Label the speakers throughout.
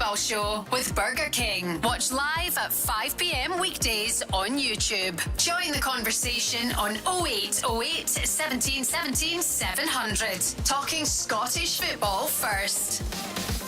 Speaker 1: Football Show with Burger King. Watch live at 5 p.m. weekdays on YouTube. Join the conversation on 0808 17 17 700. Talking Scottish football first.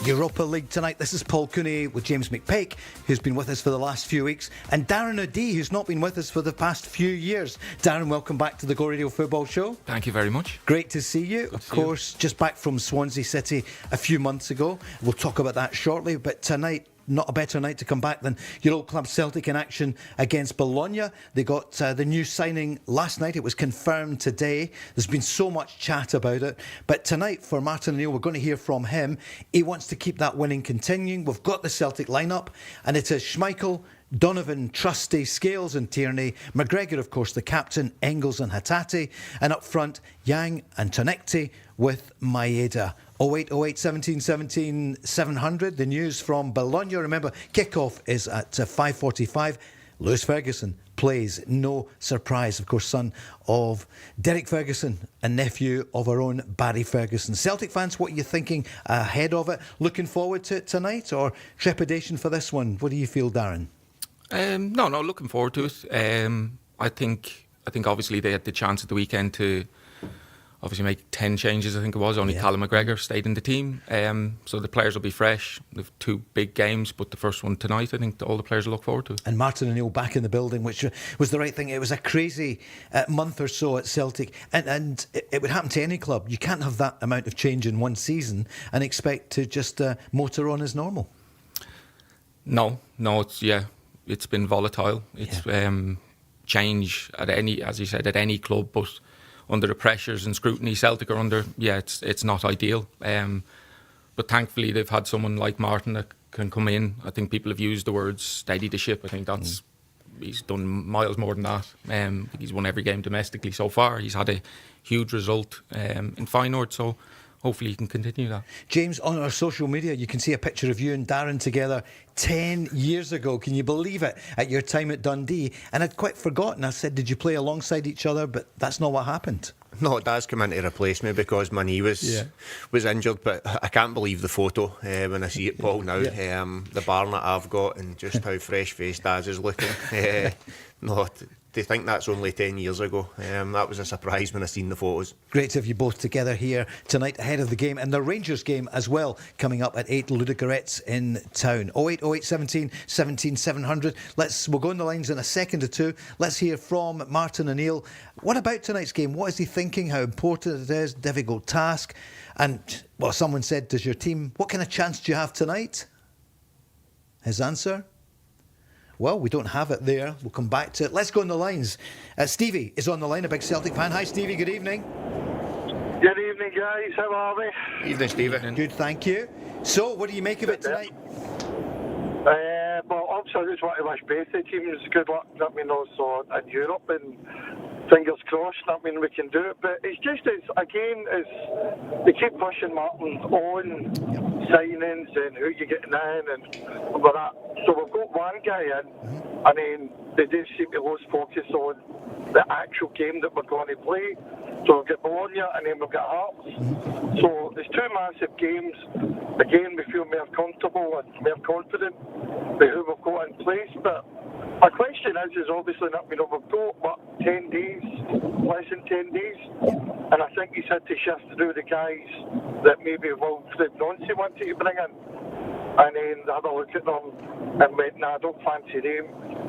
Speaker 2: Europa League tonight. This is Paul Cooney with James McPake, who's been with us for the last few weeks, and Darren O'Dea, who's not been with us for the past few years. Darren, welcome back to the Go Radio Football Show.
Speaker 3: Thank you very much.
Speaker 2: Great to see you. Of course, just back from Swansea City a few months ago. We'll talk about that shortly, but tonight, not a better night to come back than your old club Celtic in action against Bologna. They got the new signing last night. It was confirmed today. There's been so much chat about it. But tonight, for Martin O'Neill, we're going to hear from him. He wants to keep that winning continuing. We've got the Celtic lineup, and it is Schmeichel, Donovan, Trusty, Scales and Tierney, McGregor, of course, the captain, Engels and Hatate, and up front, Yang and Tonekti with Maeda. 0808 17 17 700. The news from Bologna. Remember, kickoff is at 5:45. Lewis Ferguson plays. No surprise, of course, son of Derek Ferguson and nephew of our own Barry Ferguson. Celtic fans, what are you thinking ahead of it? Looking forward to it tonight, or trepidation for this one? What do you feel, Darren?
Speaker 3: No, looking forward to it. I think obviously they had the chance at the weekend to obviously make 10 changes, I think it was. Only Callum McGregor stayed in the team. So the players will be fresh. They have two big games, but the first one tonight, I think all the players will look forward to.
Speaker 2: And Martin O'Neill back in the building, which was the right thing. It was a crazy month or so at Celtic. And it would happen to any club. You can't have that amount of change in one season and expect to just motor on as normal. No, it's been volatile. It's change at any, as you said, at any club, but under the pressures and scrutiny Celtic are under, it's not ideal. But thankfully they've had someone like Martin that can come in. I think people have used the words steady the ship. I think that's he's done miles more than that. He's won every game domestically so far. He's had a huge result in Feyenoord, so hopefully he can continue that. James, on our social media, you can see a picture of you and Darren together 10 years ago. Can you believe it? At your time at Dundee. And I'd quite forgotten. I said, did you play alongside each other? But that's not what happened.
Speaker 4: No, Dad's come in to replace me because my knee was injured. But I can't believe the photo when I see it, Paul, now. The Barron that I've got and just how fresh-faced Daz is looking. To think that's only 10 years ago, that was a surprise when I seen the photos.
Speaker 2: Great to have you both together here tonight ahead of the game, and the Rangers game as well coming up at 8, Ludogorets in town. 0808 17 17 700. We'll go on the lines in a second or two. Let's hear from Martin O'Neill. What about tonight's game? What is he thinking? How important it is? Difficult task? And well, someone said, does your team, what kind of chance do you have tonight? His answer? Well, we don't have it there. We'll come back to it. Let's go on the lines. Stevie is on the line, a big Celtic fan. Hi, Stevie. Good evening.
Speaker 5: Good evening, guys. How are we?
Speaker 4: Evening, Stevie.
Speaker 2: Good, thank you. So, what do you make of it tonight?
Speaker 5: Well, obviously, I just want to wish both the teams good luck. Also in Europe, and fingers crossed. We can do it. But it's just as they keep pushing Martin on signings and who you're getting in and all that. So we've got one guy in, and then they do seem to lose focus on the actual game that we're going to play. So we've got Bologna and then we've got Hearts. So there's two massive games. Again, we feel more comfortable and more confident with who we've got in place. But my question is obviously that we've got 10 days, less than 10 days, and I think he's had to shift through the guys that maybe Fred Nonsi wanted to bring in, and then had a look at them and went, nah, I don't fancy them.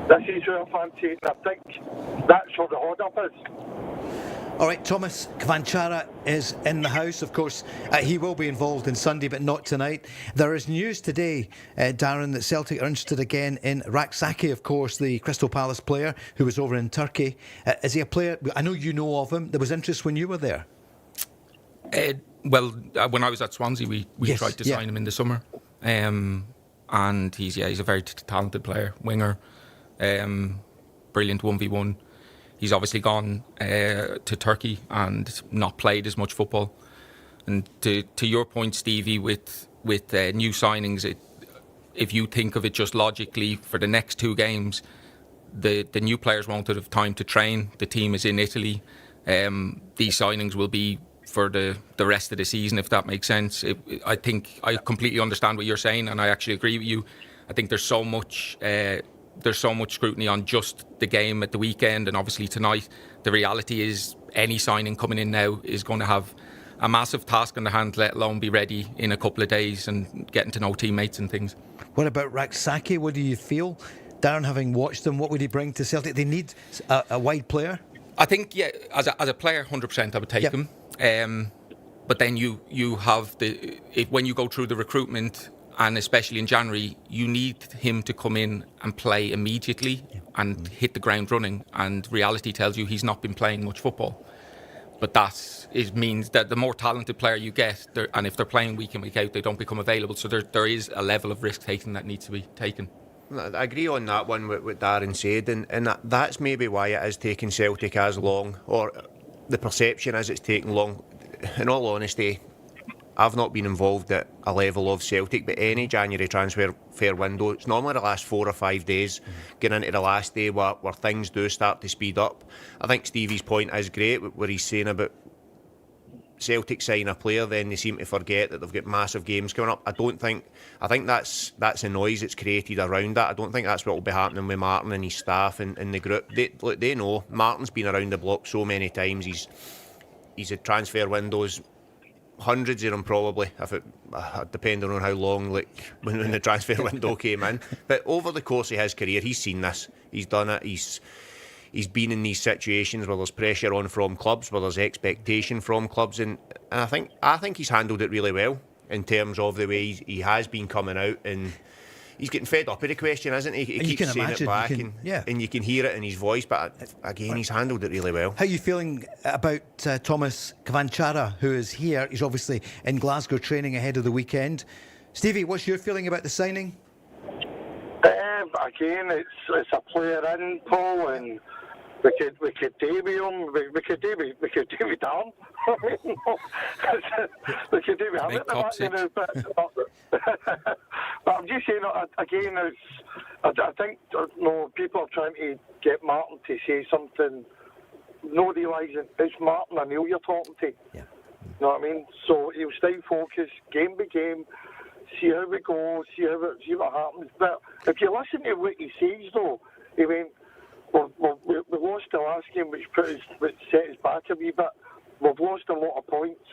Speaker 5: This is who I fancy, and I think that's what the hold-up is.
Speaker 2: All right, Thomas Kavanchara is in the house. Of course, he will be involved in Sunday, but not tonight. There is news today, Darren, that Celtic are interested again in Raksaki, of course, the Crystal Palace player who was over in Turkey. Is he a player? I know you know of him. There was interest when you were there.
Speaker 3: When I was at Swansea, we tried to sign him in the summer. And he's a very talented player, winger, brilliant 1v1. He's obviously gone to Turkey and not played as much football. And to your point, Stevie, with new signings, if you think of it just logically, for the next two games, the new players won't have time to train. The team is in Italy. These signings will be for the rest of the season, if that makes sense. I think I completely understand what you're saying, and I actually agree with you. I think there's so much scrutiny on just the game at the weekend, and obviously tonight. The reality is any signing coming in now is going to have a massive task in the hand, let alone be ready in a couple of days and getting to know teammates and things.
Speaker 2: What about Raksaki? What do you feel? Darren, having watched him, what would he bring to Celtic? They need a wide player.
Speaker 3: I think, yeah, as a player, 100% I would take him. But then you have when you go through the recruitment, and especially in January, you need him to come in and play immediately and hit the ground running. And reality tells you he's not been playing much football. But it means that the more talented player you get, and if they're playing week in, week out, they don't become available. So there is a level of risk-taking that needs to be taken.
Speaker 4: I agree on that one with what Darren said, and that's maybe why it is taking Celtic as long, or the perception is it's taking long. In all honesty, I've not been involved at a level of Celtic, but any January transfer window, it's normally the last 4 or 5 days, getting into the last day where things do start to speed up. I think Stevie's point is great, where he's saying about Celtic sign a player, then they seem to forget that they've got massive games coming up. I think that's the noise that's created around that. I don't think that's what will be happening with Martin and his staff and the group. They know Martin's been around the block so many times. He's had transfer windows, hundreds of them probably, depending on how long, like when the transfer window came in. But over the course of his career, he's seen this. He's done it. He's been in these situations where there's pressure on from clubs, where there's expectation from clubs, and I think he's handled it really well in terms of the way he has been coming out, and he's getting fed up with the question, isn't he? He keeps saying it back, and you can hear it in his voice, but again, he's handled it really well.
Speaker 2: How are you feeling about Thomas Kavanchara, who is here? He's obviously in Glasgow training ahead of the weekend. Stevie, what's your feeling about the signing?
Speaker 5: Again, it's a player in, Paul, and we could debut him. We could debut Darren. We could debut him. But I'm just saying again. I think people are trying to get Martin to say something, not realising it's Martin and Neil you're talking to. Yeah. You know what I mean? So he'll stay focused, game by game. See how we go, see what happens. But if you listen to what he says, though, he went, we lost the last game, which set us back a wee bit. We've lost a lot of points,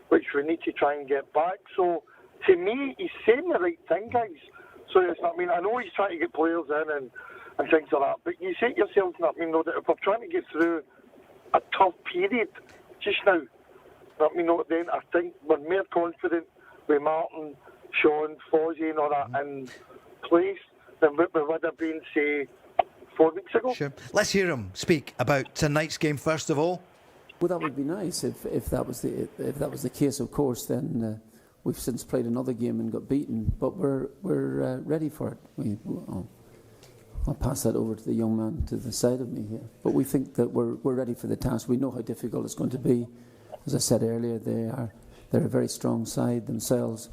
Speaker 5: which we need to try and get back. So, to me, he's saying the right thing, guys. So, I know he's trying to get players in and things like that, but you say to yourself, that if we're trying to get through a tough period just now, then I think we're more confident with Martin, Sean, Fozzie and all that in place than what we would have been, say, 4 weeks ago.
Speaker 2: Sure. Let's hear him speak about tonight's game first of all.
Speaker 6: Well, that would be nice if that was the case. Of course, then we've since played another game and got beaten, but we're ready for it. I'll pass that over to the young man to the side of me here. But we think that we're ready for the task. We know how difficult it's going to be. As I said earlier, they're a very strong side themselves.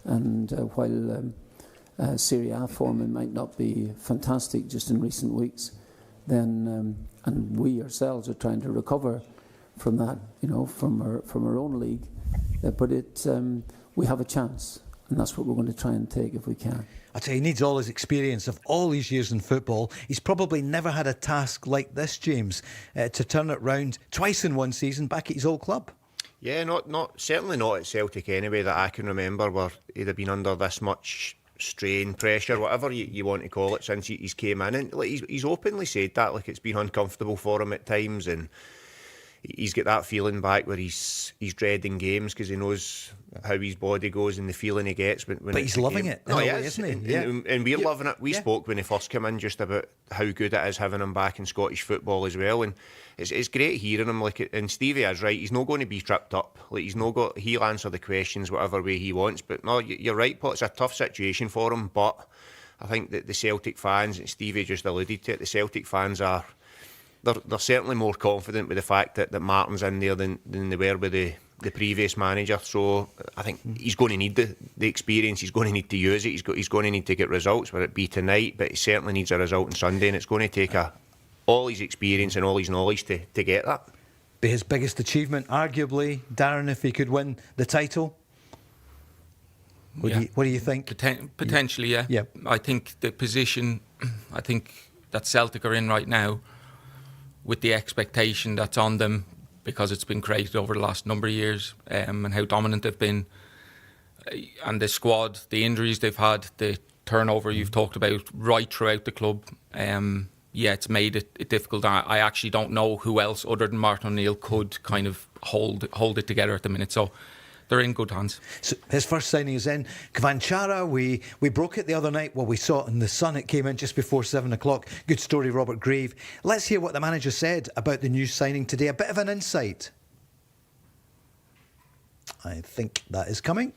Speaker 6: And while Serie A form might not be fantastic just in recent weeks, then and we ourselves are trying to recover from that, from our own league. But we have a chance, and that's what we're going to try and take if we can.
Speaker 2: I tell you, he needs all his experience of all these years in football. He's probably never had a task like this, James, to turn it round twice in one season back at his old club.
Speaker 4: Yeah, certainly not at Celtic anyway, that I can remember, where he'd have been under this much strain, pressure, whatever you want to call it, since he's came in. And he's openly said that, it's been uncomfortable for him at times, and he's got that feeling back where he's dreading games because he knows how his body goes and the feeling he gets when
Speaker 2: but he's loving it, isn't he? Yeah.
Speaker 4: And we're loving it. We spoke when he first came in just about how good it is having him back in Scottish football as well, and it's great hearing him. And Stevie is right, he's not going to be tripped up. He'll answer the questions whatever way he wants. But no, you're right, Paul, it's a tough situation for him, but I think that the Celtic fans, and Stevie just alluded to it, the Celtic fans are they're certainly more confident with the fact that Martin's in there than they were with the previous manager. So I think he's going to need the experience. He's going to need to use it. He's going to need to get results, whether it be tonight, but he certainly needs a result on Sunday, and it's going to take all his experience and all his knowledge to get that.
Speaker 2: be his biggest achievement, arguably, Darren, if he could win the title? What do you think?
Speaker 3: Potentially, yeah.
Speaker 2: Yeah.
Speaker 3: I think the position, that Celtic are in right now, with the expectation that's on them because it's been created over the last number of years, and how dominant they've been, and the squad, the injuries they've had, the turnover you've talked about right throughout the club. It's made it difficult. I actually don't know who else other than Martin O'Neill could kind of hold it together at the minute. So they're in good hands.
Speaker 2: So his first signing is in. Kavanchara, we broke it the other night. Well, we saw it in the Sun. It came in just before 7 o'clock. Good story, Robert Grave. Let's hear what the manager said about the new signing today. A bit of an insight. I think that is coming.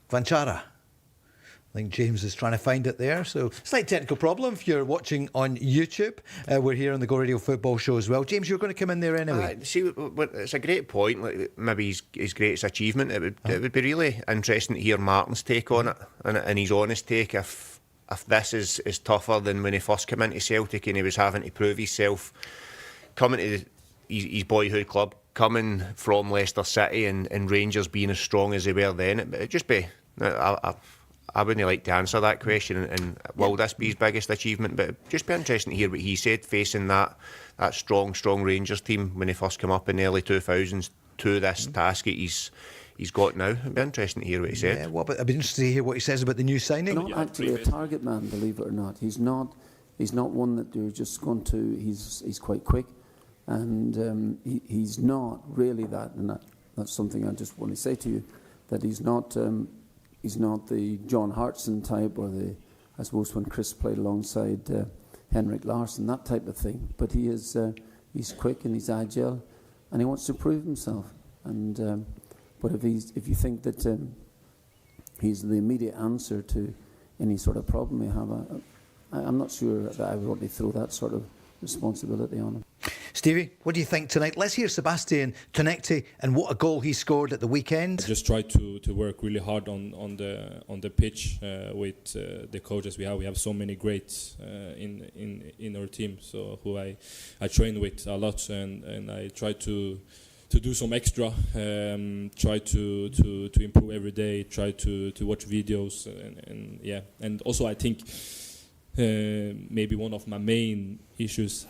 Speaker 2: Kavanchara. I think James is trying to find it there. So, slight technical problem if you're watching on YouTube. We're here on the Go Radio Football Show as well. James, you're going to come in there anyway.
Speaker 4: It's a great point. Like, maybe his greatest achievement. It would be really interesting to hear Martin's take on it and his honest take. If this is tougher than when he first came into Celtic and he was having to prove himself, coming to his boyhood club, coming from Leicester City and Rangers being as strong as they were then, it'd just be. I wouldn't like to answer that question, and will this be his biggest achievement? But it'd just be interesting to hear what he said, facing that strong Rangers team when he first came up in the early 2000s to this task that he's got now. It'd be interesting to hear what he said.
Speaker 2: Yeah, well, but I'd be interested to hear what he says about the new signing.
Speaker 6: Not actually a target man, believe it or not. He's not one that you're just going to. He's quite quick, and he's not really that. And that's something I just want to say to you, that he's not. He's not the John Hartson type, or I suppose when Chris played alongside Henrik Larsson, that type of thing. But he's quick and he's agile, and he wants to prove himself. And but if you think that he's the immediate answer to any sort of problem you have, I'm not sure that I would want to throw that sort of responsibility on him.
Speaker 2: Stevie, what do you think tonight? Let's hear Sebastian Tonecti and what a goal he scored at the weekend.
Speaker 7: I just try to work really hard on the pitch with the coaches we have. We have so many greats in our team, so who I train with a lot, and I try to do some extra, try to improve every day, try to watch videos, and also I think maybe one of my main issues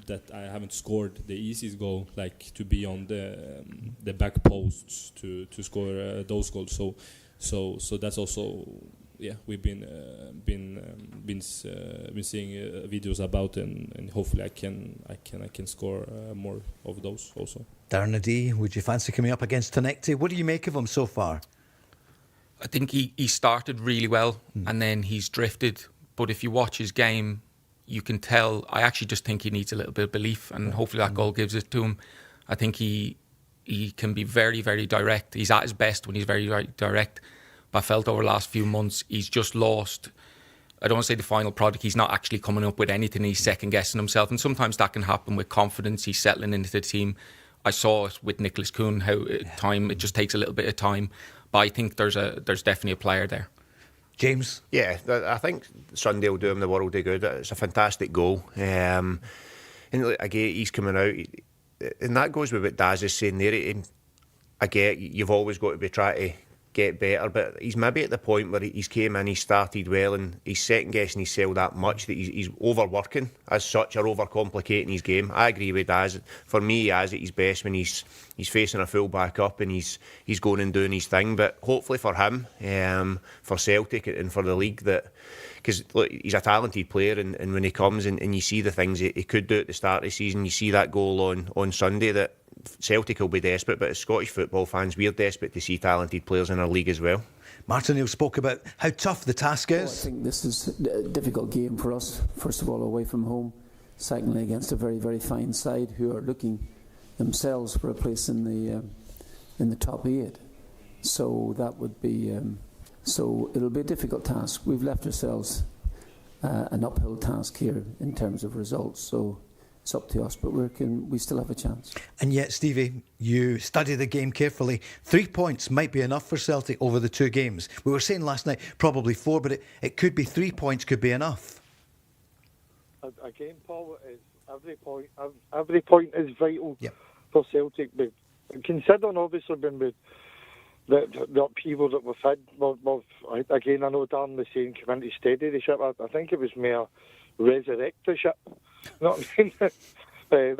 Speaker 7: that I haven't scored the easiest goal, like to be on the back posts to score those goals. So that's also we've been seeing videos about, and hopefully I can score more of those also.
Speaker 2: Darren Adee, would you fancy coming up against Tonecti? What do you make of him so far?
Speaker 3: I think he started really well and then he's drifted. But if you watch his game, you can tell. I actually just think he needs a little bit of belief, and hopefully that goal gives it to him. I think he can be very, very direct. He's at his best when he's very direct. But I felt over the last few months he's just lost. I don't want to say the final product. He's not actually coming up with anything. He's second guessing himself, and sometimes that can happen with confidence. He's settling into the team. I saw it with Nicholas Cooney how it just takes a little bit of time. But I think there's definitely a player there.
Speaker 2: James?
Speaker 4: Yeah, I think Sunday will do him the world of good. It's a fantastic goal. And again, he's coming out, and that goes with what Daz is saying there. I get you've always got to be trying to get better, but he's maybe at the point where he's came in, he started well, and he's second guessing himself that much that he's overworking as such, or overcomplicating his game. I agree with Daz. For me, he has at his best when he's facing a full back up and he's going and doing his thing. But hopefully for him, for Celtic and for the league, that because he's a talented player, and when he comes and you see the things he could do at the start of the season, you see that goal on Sunday, that Celtic will be desperate, but as Scottish football fans, we're desperate to see talented players in our league as well.
Speaker 2: Martin O'Neill spoke about how tough the task is.
Speaker 6: I think this is a difficult game for us. First of all, away from home. Secondly, against a very, very fine side who are looking themselves for a place in the top 8. So that would be. So it'll be a difficult task. We've left ourselves an uphill task here in terms of results. So it's up to us, but we still have a chance.
Speaker 2: And yet, Stevie, you study the game carefully. 3 points might be enough for Celtic over the 2 games. We were saying last night probably 4, but it could be 3 points could be enough.
Speaker 5: Again, Paul, every point is vital.
Speaker 2: Yep.
Speaker 5: for Celtic. But considering obviously when we the upheaval that we've had, again, I know Darren was saying come into steady the ship. I think it was more resurrect the ship. You know what I mean? I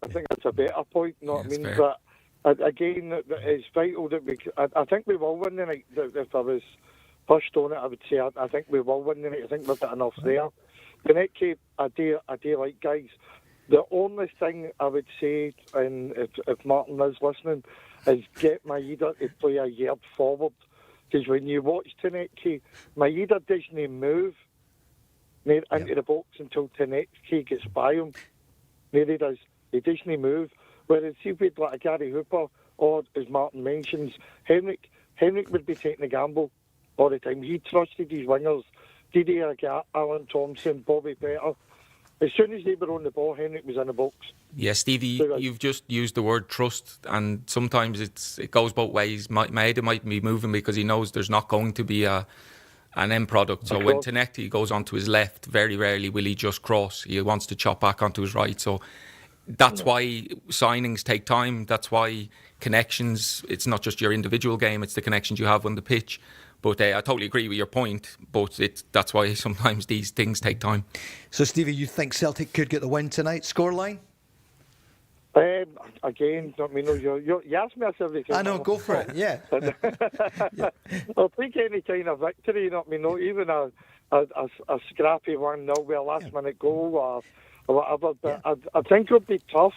Speaker 5: think that's a better point. You know what I mean?
Speaker 3: Fair.
Speaker 5: But again, it's vital that I think we will win the night. If I was pushed on it, I would say I think we will win the night. I think we've got enough there. The next game, I do like, guys. The only thing I would say, and if Martin is listening, is get Maeda to play a yard forward. Because when you watch Tanecki, Maeda doesn't move into the box until Tanecki gets by him. There he does. He doesn't move. Whereas if we'd like a Gary Hooper, or as Martin mentions, Henrik would be taking a gamble all the time. He trusted his wingers. Didier Alan Thompson, Bobby Better. As soon as they were on the ball, Henrik was in the box.
Speaker 3: Yeah, Stevie, you've just used the word trust, and sometimes it goes both ways. Maeda might be moving because he knows there's not going to be an end product. So when Tanecki goes onto his left, very rarely will he just cross. He wants to chop back onto his right. So that's why signings take time. That's why connections, it's not just your individual game, it's the connections you have on the pitch. But I totally agree with your point, but that's why sometimes these things take time.
Speaker 2: So, Stevie, you think Celtic could get the win tonight? Scoreline?
Speaker 5: Again, you asked me everything.
Speaker 2: I know, go for it, yeah.
Speaker 5: I'll take any kind of victory, you know what I mean? Not even a scrappy 1-0 with a last-minute goal or whatever. But I think it'll be tough,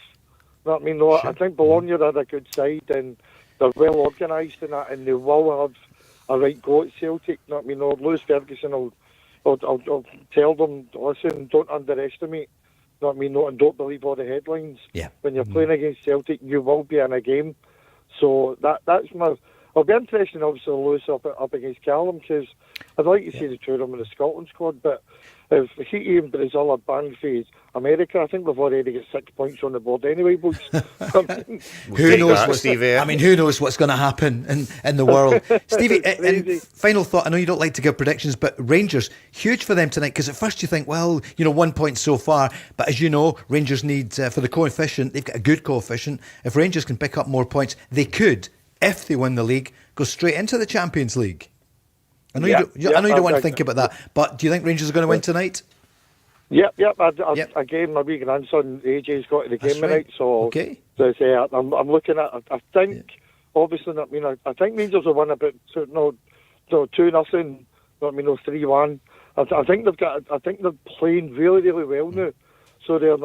Speaker 5: you know what I mean? No, I think Bologna are a good side and they're well organised in that, and they will have a right go at Celtic. You know what I mean? No, Lewis Ferguson will tell them, listen, don't underestimate. You know what I mean? No, and don't believe all the headlines.
Speaker 2: Yeah.
Speaker 5: When you're playing against Celtic, you will be in a game. So that's my. It'll be interesting, obviously, Lewis up against Callum, because I'd like to see the two of them in the Scotland squad. But if Hatate and Brazil are banned for America, I think we've already got 6 points on the board anyway, boys.
Speaker 2: Who knows what's going to happen in the world? Stevie, and final thought, I know you don't like to give predictions, but Rangers, huge for them tonight, because at first you think, 1 point so far, but as you know, Rangers need, for the coefficient, they've got a good coefficient. If Rangers can pick up more points, they could, if they win the league, go straight into the Champions League. I know you don't want to think about that, but do you think Rangers are going to win tonight?
Speaker 5: Yep. Again, my wee grandson AJ's got to the game tonight, so I'm looking at. I think obviously, I think Rangers will win about 2-0. 3-1. I think they're playing really, really well now. So they're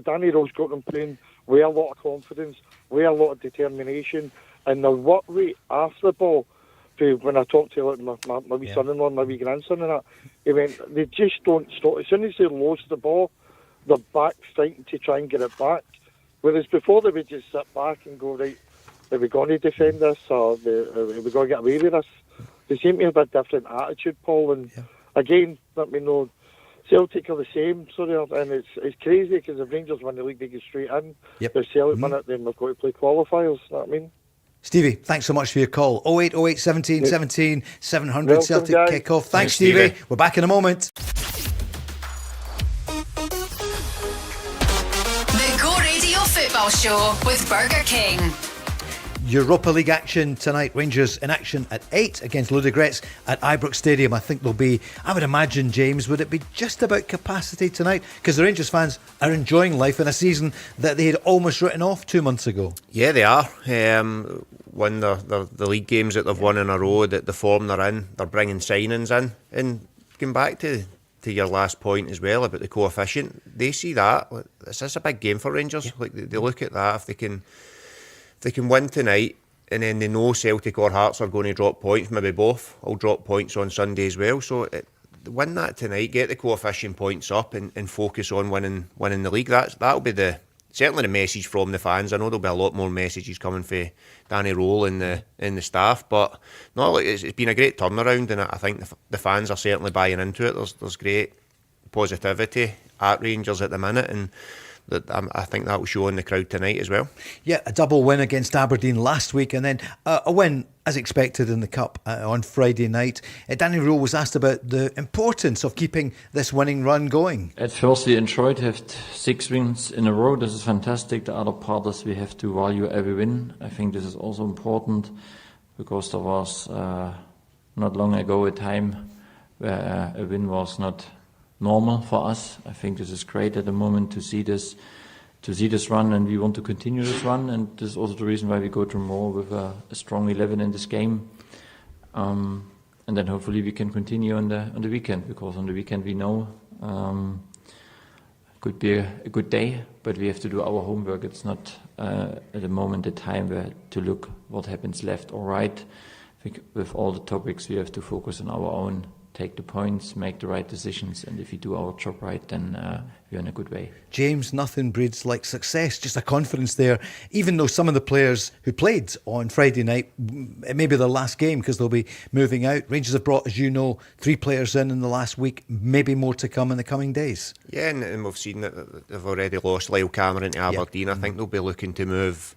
Speaker 5: Danny Rose got them playing with a lot of confidence, with a lot of determination, and their work rate after the ball. When I talked to my wee son-in-law and my wee grandson and that, he went, they just don't stop. As soon as they lost the ball, they're back fighting to try and get it back. Whereas before they would just sit back and go, right, are we going to defend this or are we going to get away with this? They seem to have a different attitude, Paul. And again, let me know, Celtic are the same, and it's crazy because if Rangers win the league, they get straight in. If Celtic win it, then we've got to play qualifiers, you know what I mean?
Speaker 2: Stevie, thanks so much for your call. 0808 17 17 700 Celtic kickoff. Thanks, Stevie. We're back in a moment.
Speaker 1: The Go Radio Football Show with Burger King.
Speaker 2: Europa League action tonight. Rangers in action at 8 against Ludogorets at Ibrox Stadium. I think there'll be, I would imagine, James, would it be just about capacity tonight? Because the Rangers fans are enjoying life in a season that they had almost written off 2 months ago.
Speaker 4: Yeah, they are. Won the league games that they've won in a row, that the form they're in, they're bringing signings in. And going back to your last point as well about the coefficient, they see that. This is a big game for Rangers. Like they look at that, if they can win tonight, and then they know Celtic or Hearts are going to drop points, maybe both will drop points on Sunday as well. So win that tonight, get the coefficient points up, and focus on winning the league. That'll be certainly the message from the fans. I know there'll be a lot more messages coming for Danny Røhl and the staff, but no, it's been a great turnaround, and I think the fans are certainly buying into it. There's great positivity at Rangers at the minute, and I think that will show in the crowd tonight as well.
Speaker 2: Yeah, a double win against Aberdeen last week, and then a win as expected in the Cup on Friday night. Danny Røhl was asked about the importance of keeping this winning run going.
Speaker 8: At first we enjoyed to have 6 wins in a row. This is fantastic. The other part is we have to value every win. I think this is also important because there was not long ago a time where a win was not normal for us. I think this is great at the moment to see this run, and we want to continue this run, and this is also the reason why we go tomorrow with a strong 11 in this game, and then hopefully we can continue on the weekend, because on the weekend we know could be a good day, but we have to do our homework. It's not at the moment the time where to look what happens left or right. I think with all the topics we have to focus on our own, take the points, make the right decisions, and if we do our job right, then we're in a good way.
Speaker 2: James, nothing breeds like success, just a confidence there. Even though some of the players who played on Friday night, it may be their last game because they'll be moving out. Rangers have brought, as you know, 3 players in the last week, maybe more to come in the coming days.
Speaker 4: Yeah, and we've seen that they've already lost Lyle Cameron to Aberdeen. I think they'll be looking to move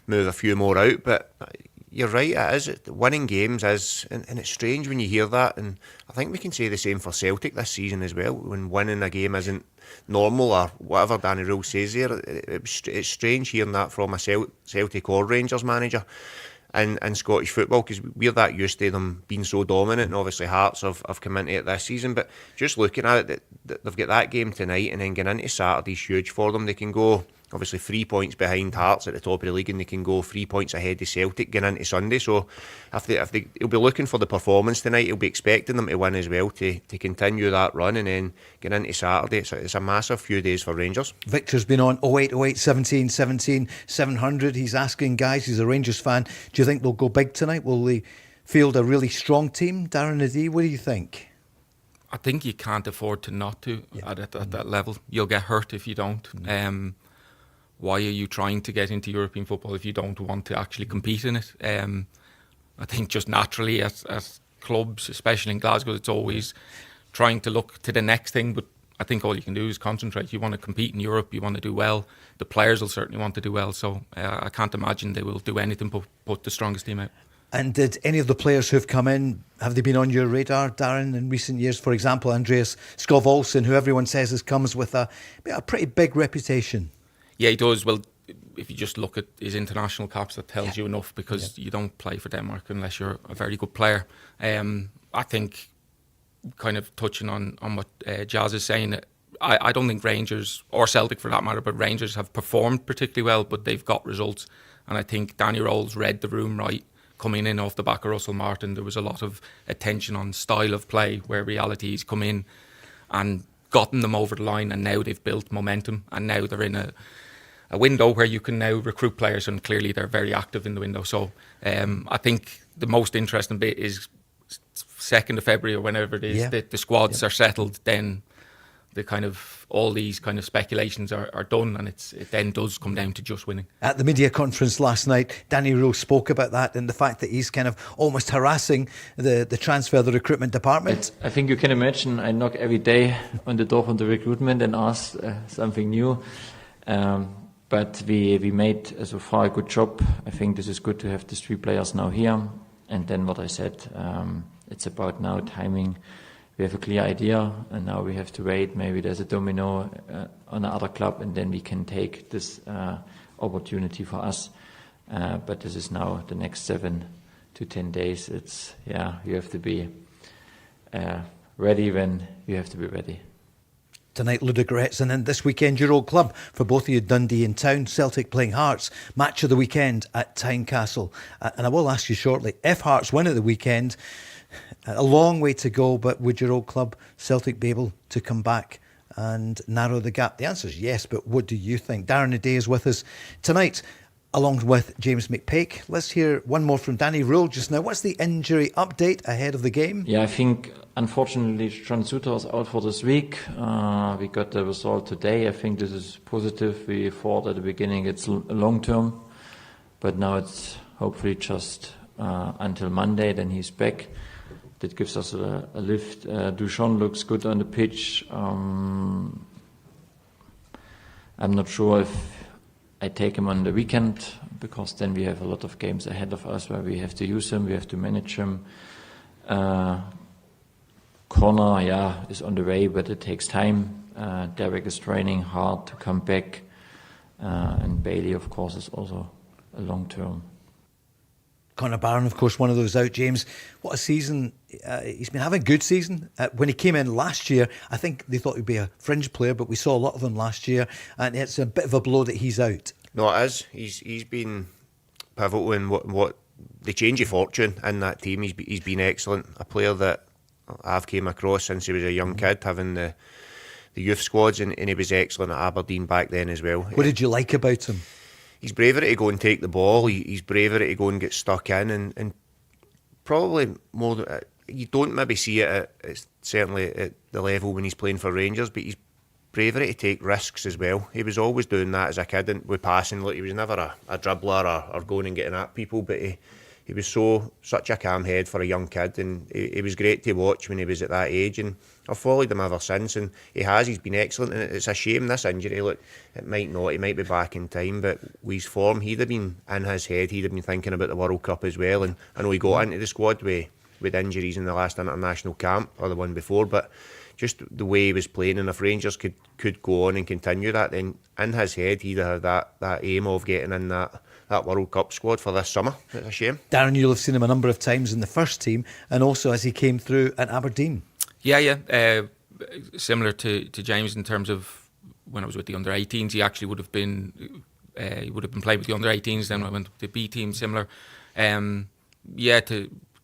Speaker 4: a few more out, but you're right, it is. Winning games is, and it's strange when you hear that, and I think we can say the same for Celtic this season as well. When winning a game isn't normal, or whatever Danny Røhl says there, it's strange hearing that from a Celtic or Rangers manager in Scottish football, because we're that used to them being so dominant, and obviously Hearts have come into it this season. But just looking at it, they've got that game tonight, and then getting into Saturday's huge for them. They can go obviously 3 points behind Hearts at the top of the league, and they can go 3 points ahead of Celtic going into Sunday. So if he'll be looking for the performance tonight, he'll be expecting them to win as well to continue that run, and then get into Saturday. It's a massive few days for Rangers.
Speaker 2: Victor's been on 08, 08, 17, 17, 700. He's asking, guys, he's a Rangers fan, do you think they'll go big tonight? Will they field a really strong team? Darren Adee, what do you think?
Speaker 3: I think you can't afford to not to at that level. You'll get hurt if you don't. Why are you trying to get into European football if you don't want to actually compete in it? I think just naturally as clubs, especially in Glasgow, it's always trying to look to the next thing, but I think all you can do is concentrate. You want to compete in Europe, you want to do well. The players will certainly want to do well, so I can't imagine they will do anything but put the strongest team out.
Speaker 2: And did any of the players who've come in, have they been on your radar, Darren, in recent years? For example, Andreas Skov Olsen, who everyone says comes with a pretty big reputation.
Speaker 3: Yeah, he does. Well, if you just look at his international caps, that tells you enough, because you don't play for Denmark unless you're a very good player. I think, kind of touching on what Jazz is saying, I don't think Rangers, or Celtic for that matter, but Rangers have performed particularly well, but they've got results. And I think Danny Røhl's read the room right. Coming in off the back of Russell Martin, there was a lot of attention on style of play, where reality has come in and gotten them over the line, and now they've built momentum, and now they're in a window where you can now recruit players, and clearly they're very active in the window. So I think the most interesting bit is 2nd of February or whenever it is, the squads are settled, then the kind of all these kind of speculations are done, and it then does come down to just winning. At
Speaker 2: the media conference last night, Danny Røhl spoke about that and the fact that he's kind of almost harassing the transfer, the recruitment department.
Speaker 8: I think you can imagine I knock every day on the door from the recruitment and ask something new. But we made so far a good job. I think this is good to have these 3 players now here. And then what I said, it's about now timing. We have a clear idea, and now we have to wait. Maybe there's a domino on another club, and then we can take this opportunity for us. But this is now the next 7 to 10 days. It's you have to be ready when you have to be ready.
Speaker 2: Tonight, Ludogorets, and then this weekend, your old club. For both of you, Dundee in town, Celtic playing Hearts. Match of the weekend at Tynecastle. And I will ask you shortly, if Hearts win at the weekend, a long way to go, but would your old club, Celtic, be able to come back and narrow the gap? The answer is yes, but what do you think? Darren Adee is with us tonight, along with James McPake. Let's hear one more from Danny Røhl just now. What's the injury update ahead of the game?
Speaker 8: Yeah, I think, unfortunately, John Suter is out for this week. We got the result today. I think this is positive. We thought at the beginning it's long term, but now it's hopefully just until Monday, then he's back. That gives us a lift. Duchamp looks good on the pitch. I'm not sure if I take him on the weekend, because then we have a lot of games ahead of us where we have to use him, we have to manage him. Connor, is on the way, but it takes time. Derek is training hard to come back. And Bailey, of course, is also a long term.
Speaker 2: Connor Barron, of course, one of those out. James, what a season. He's been having a good season. When he came in last year, I think they thought he'd be a fringe player, but we saw a lot of him last year, and it's a bit of a blow that he's out.
Speaker 4: No, it is. He's been pivotal in what the change of fortune in that team. He's been excellent. A player that I've came across since he was a young kid, having the youth squads, and he was excellent at Aberdeen back then as well.
Speaker 2: What did you like about him?
Speaker 4: He's braver to go and take the ball. He's braver to go and get stuck in, and probably more. You don't maybe see it certainly at the level when he's playing for Rangers, but he's braver to take risks as well. He was always doing that as a kid, and with passing. Look, he was never a dribbler or going and getting at people, but he was such a calm head for a young kid, and he was great to watch when he was at that age, and I've followed him ever since, and he's been excellent, and it's a shame this injury. Look, he might be back in time, but with his form, he'd have been in his head, he'd have been thinking about the World Cup as well, and I know he got into the squad with injuries in the last international camp, or the one before, but just the way he was playing, and if Rangers could go on and continue that, then in his head he'd have that aim of getting in that World Cup squad for this summer. It's a shame.
Speaker 2: Darren, you'll have seen him a number of times in the first team, and also as he came through at Aberdeen.
Speaker 3: Yeah. Similar to James in terms of when I was with the under-18s, he actually would have been playing with the under-18s. Then when I went to the B team, similar.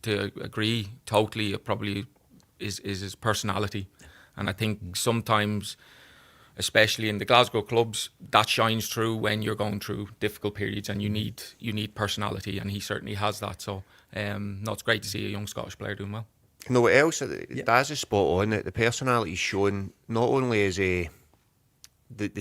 Speaker 3: To agree totally, it probably is his personality, and I think sometimes, especially in the Glasgow clubs, that shines through when you're going through difficult periods, and you need personality, and he certainly has that. So, it's great to see a young Scottish player doing well.
Speaker 4: You know what else? Daz is spot on. The personality is shown. Not only is the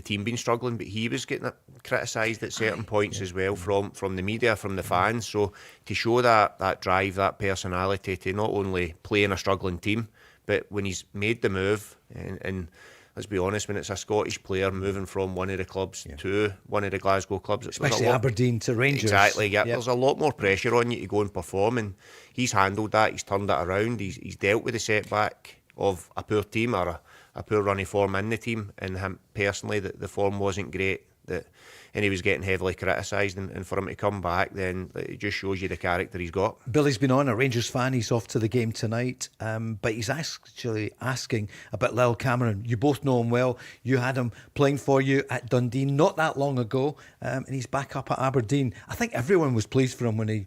Speaker 4: team been struggling, but he was getting criticised at certain points as well from the media, from the fans. So to show that drive, that personality, to not only play in a struggling team, but when he's made the move, and let's be honest, when it's a Scottish player moving from one of the clubs to one of the Glasgow clubs,
Speaker 2: especially Aberdeen to Rangers.
Speaker 4: Exactly, yeah. There's a lot more pressure on you to go and perform, and he's handled that, he's turned it around, he's dealt with the setback of a poor team or a poor run of form in the team, and him personally, the form wasn't great, and he was getting heavily criticised, and for him to come back, then it just shows you the character he's got.
Speaker 2: Billy's been on, a Rangers fan. He's off to the game tonight, but he's actually asking about Lyle Cameron. You both know him well. You had him playing for you at Dundee not that long ago, and he's back up at Aberdeen. I think everyone was pleased for him when he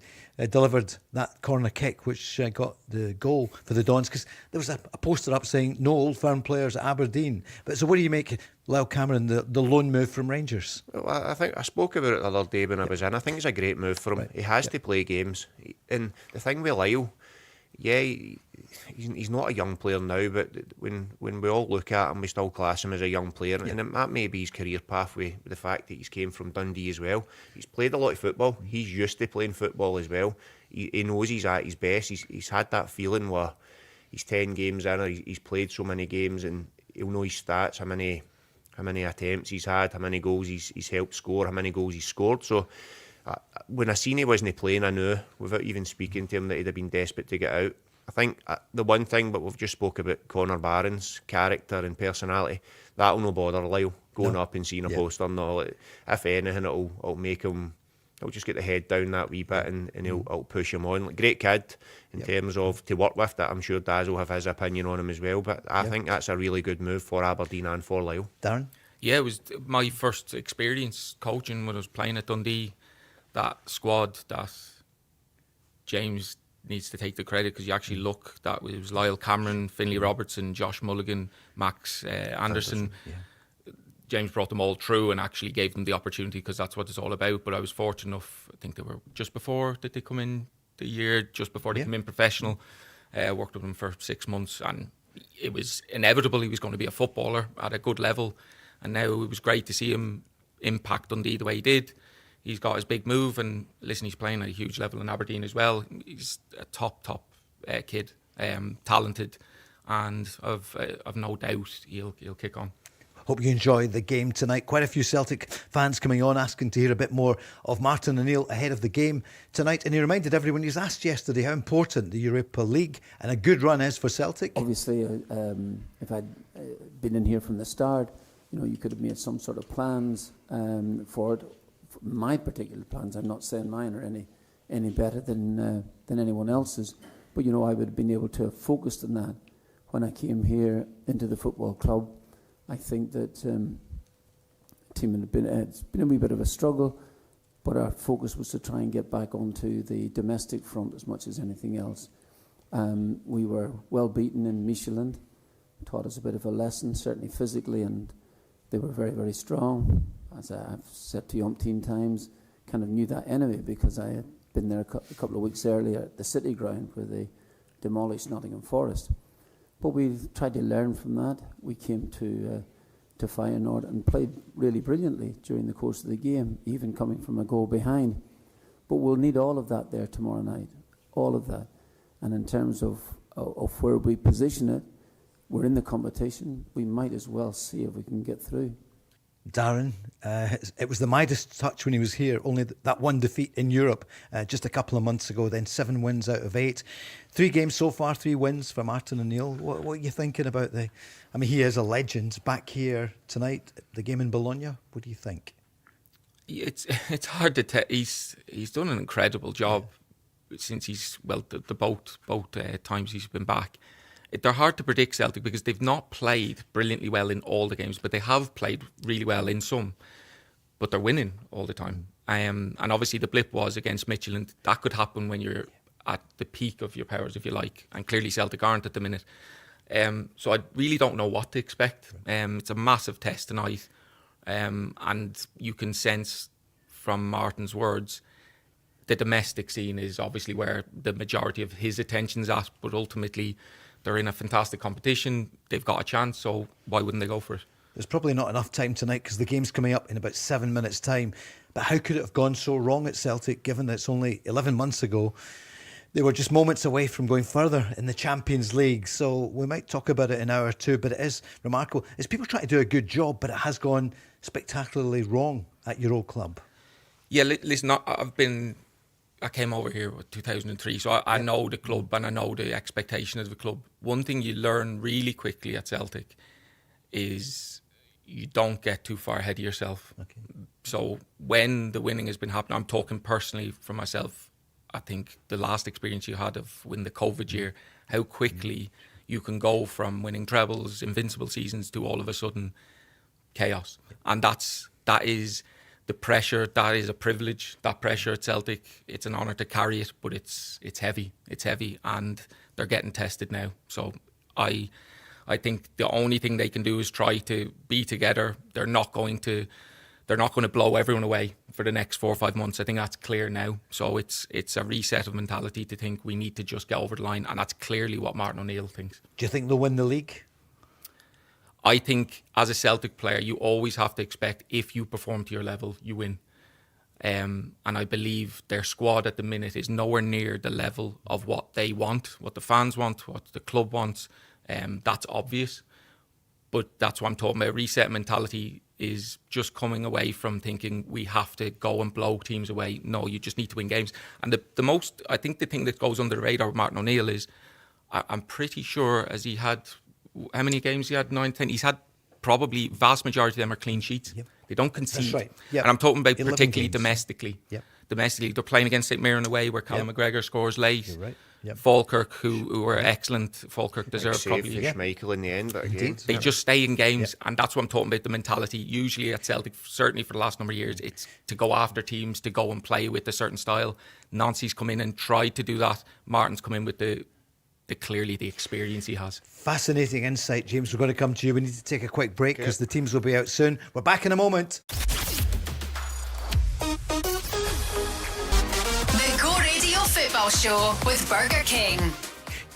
Speaker 2: delivered that corner kick, which got the goal for the Dons, because there was a poster up saying no Old Firm players at Aberdeen. But so what do you make Lyle Cameron, the loan move from Rangers?
Speaker 4: Well, I think I spoke about it the other day when I was in. I think it's a great move for him. Right. He has to play games, and the thing with Lyle, he's not a young player now, but when we all look at him, we still class him as a young player, and that may be his career pathway, with the fact that he's came from Dundee as well. He's played a lot of football. He's used to playing football as well. He knows he's at his best. He's had that feeling where he's 10 games in, or he's played so many games, and he'll know his stats, how many attempts he's had, how many goals he's helped score, how many goals he's scored. So when I seen he wasn't playing, I knew, without even speaking to him, that he'd have been desperate to get out. I think the one thing, but we've just spoke about Connor Barron's character and personality, that'll no bother Lyle going up and seeing a poster. No, if anything, it'll make him, he'll just get the head down that wee bit, and it'll push him on. Like, great kid in terms of to work with. That I'm sure Daz will have his opinion on him as well, but I think that's a really good move for Aberdeen and for Lyle.
Speaker 2: Darren?
Speaker 3: Yeah, it was my first experience coaching when I was playing at Dundee. That squad that James needs to take the credit, because you actually look, that it was Lyle Cameron, Finlay Robertson, Josh Mulligan, Max Anderson. James brought them all through and actually gave them the opportunity, because that's what it's all about. But I was fortunate enough, I think they were just before, did they come in the year, just before they came in professional. Worked with him for 6 months, and it was inevitable he was going to be a footballer at a good level. And now it was great to see him impact Dundee the way he did. He's got his big move, and listen, he's playing at a huge level in Aberdeen as well. He's a top kid, talented, and I've no doubt he'll kick on.
Speaker 2: Hope you enjoy the game tonight. Quite a few Celtic fans coming on asking to hear a bit more of Martin O'Neill ahead of the game tonight. And he reminded everyone, he was asked yesterday how important the Europa League and a good run is for Celtic.
Speaker 6: Obviously, if I'd been in here from the start, you could have made some sort of plans for it. My particular plans, I'm not saying mine are any better than anyone else's, but I would have been able to have focused on that when I came here into the football club. I think that the team had been it's been a wee bit of a struggle, but our focus was to try and get back onto the domestic front as much as anything else. We were well beaten in Michelin, taught us a bit of a lesson, certainly physically, and they were very, very strong. As I've said to you umpteen times, kind of knew that anyway because I had been there a couple of weeks earlier at the City Ground where they demolished Nottingham Forest. But we tried to learn from that. We came to Feyenoord and played really brilliantly during the course of the game, even coming from a goal behind. But we'll need all of that there tomorrow night, all of that. And in terms of where we position it, we're in the competition. We might as well see if we can get through.
Speaker 2: Darren, it was the Midas touch when he was here, only that one defeat in Europe just a couple of months ago, then 7 wins out of 8. 3 games so far, 3 wins for Martin O'Neill. What are you thinking about he is a legend back here tonight, the game in Bologna. What do you think?
Speaker 3: It's hard to tell. He's done an incredible job since the both times he's been back. They're hard to predict, Celtic, because they've not played brilliantly well in all the games, but they have played really well in some. But they're winning all the time. And obviously the blip was against Mitchell, and that could happen when you're at the peak of your powers, if you like. And clearly Celtic aren't at the minute. So I really don't know what to expect. It's a massive test tonight. And you can sense from Martin's words, the domestic scene is obviously where the majority of his attention's at, but ultimately they're in a fantastic competition. They've got a chance, so why wouldn't they go for it?
Speaker 2: There's probably not enough time tonight because the game's coming up in about 7 minutes' time. But how could it have gone so wrong at Celtic, given that it's only 11 months ago? They were just moments away from going further in the Champions League. So we might talk about it in an hour or two, but it is remarkable. It's people trying to do a good job, but it has gone spectacularly wrong at your old club.
Speaker 3: Yeah, listen, I came over here in 2003, so I know the club and I know the expectation of the club. One thing you learn really quickly at Celtic is you don't get too far ahead of yourself. Okay. So when the winning has been happening, I'm talking personally for myself, I think the last experience you had of winning the COVID year, how quickly you can go from winning trebles, invincible seasons to all of a sudden chaos. And that is the pressure. That is a privilege. That pressure at Celtic, it's an honour to carry it, but it's heavy. It's heavy, and they're getting tested now. So I think the only thing they can do is try to be together. They're not going to blow everyone away for the next 4 or 5 months. I think that's clear now. So it's a reset of mentality to think we need to just get over the line, and that's clearly what Martin O'Neill thinks.
Speaker 2: Do you think they'll win the league?
Speaker 3: I think as a Celtic player, you always have to expect if you perform to your level, you win. And I believe their squad at the minute is nowhere near the level of what they want, what the fans want, what the club wants. That's obvious. But that's what I'm talking about. Reset mentality is just coming away from thinking we have to go and blow teams away. No, you just need to win games. And I think the thing that goes under the radar with Martin O'Neill is I'm pretty sure as he had... How many games he had? 9, 10. He's had probably vast majority of them are clean sheets. Yep. They don't concede.
Speaker 2: That's right. Yep.
Speaker 3: And I'm talking about particularly games. Domestically.
Speaker 2: Yep.
Speaker 3: Domestically, they're playing against St Mirren away where Callum McGregor scores late.
Speaker 2: You're right. Yep.
Speaker 3: Falkirk, who were excellent. Falkirk deserved probably.
Speaker 4: Schmeichel in the end, but again,
Speaker 3: they just stay in games, and that's what I'm talking about. The mentality usually at Celtic, certainly for the last number of years, it's to go after teams, to go and play with a certain style. Nancy's come in and tried to do that. Martin's come in with clearly the experience he has.
Speaker 2: Fascinating insight, James. We're going to come to you. We need to take a quick break because the teams will be out soon. We're back in a moment.
Speaker 1: The Go Radio Football Show with Burger King.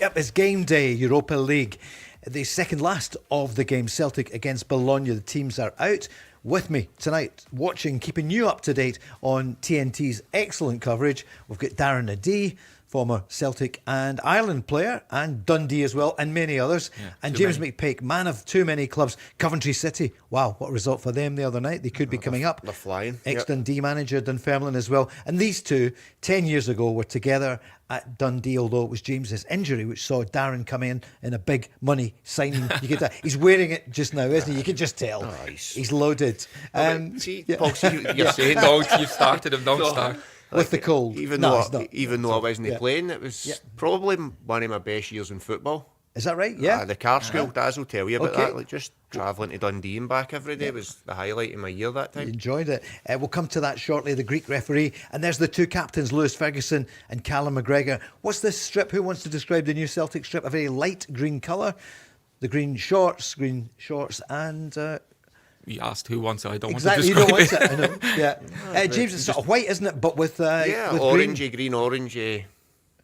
Speaker 2: Yep, it's game day, Europa League. The second last of the game, Celtic against Bologna. The teams are out. With me tonight, watching, keeping you up to date on TNT's excellent coverage. We've got Darren Adee, former Celtic and Ireland player, and Dundee as well, and many others. And James McPake, man of too many clubs. Coventry City, wow, what a result for them the other night. They could be coming up.
Speaker 4: They're flying.
Speaker 2: Ex-Dundee manager Dunfermline as well. And these two, 10 years ago, were together at Dundee, although it was James's injury which saw Darren come in a big money signing. He's wearing it just now, isn't he? You can just tell. He's loaded.
Speaker 4: Paul, you're saying
Speaker 3: You've started him, don't start.
Speaker 2: With the cold.
Speaker 4: Even though I wasn't playing, it was probably one of my best years in football.
Speaker 2: Is that right? Yeah.
Speaker 4: The car school, Daz will tell you about that. Like, just travelling to Dundee and back every day was the highlight of my year that time.
Speaker 2: You enjoyed it. We'll come to that shortly, the Greek referee. And there's the two captains, Lewis Ferguson and Callum McGregor. What's this strip? Who wants to describe the new Celtic strip? A very light green colour. The green shorts and...
Speaker 3: You asked who wants it. I don't
Speaker 2: exactly,
Speaker 3: want to describe
Speaker 2: it. You don't want it, I know. Yeah. James, it's sort of white, isn't it? But with with
Speaker 4: orangey, green, orangey.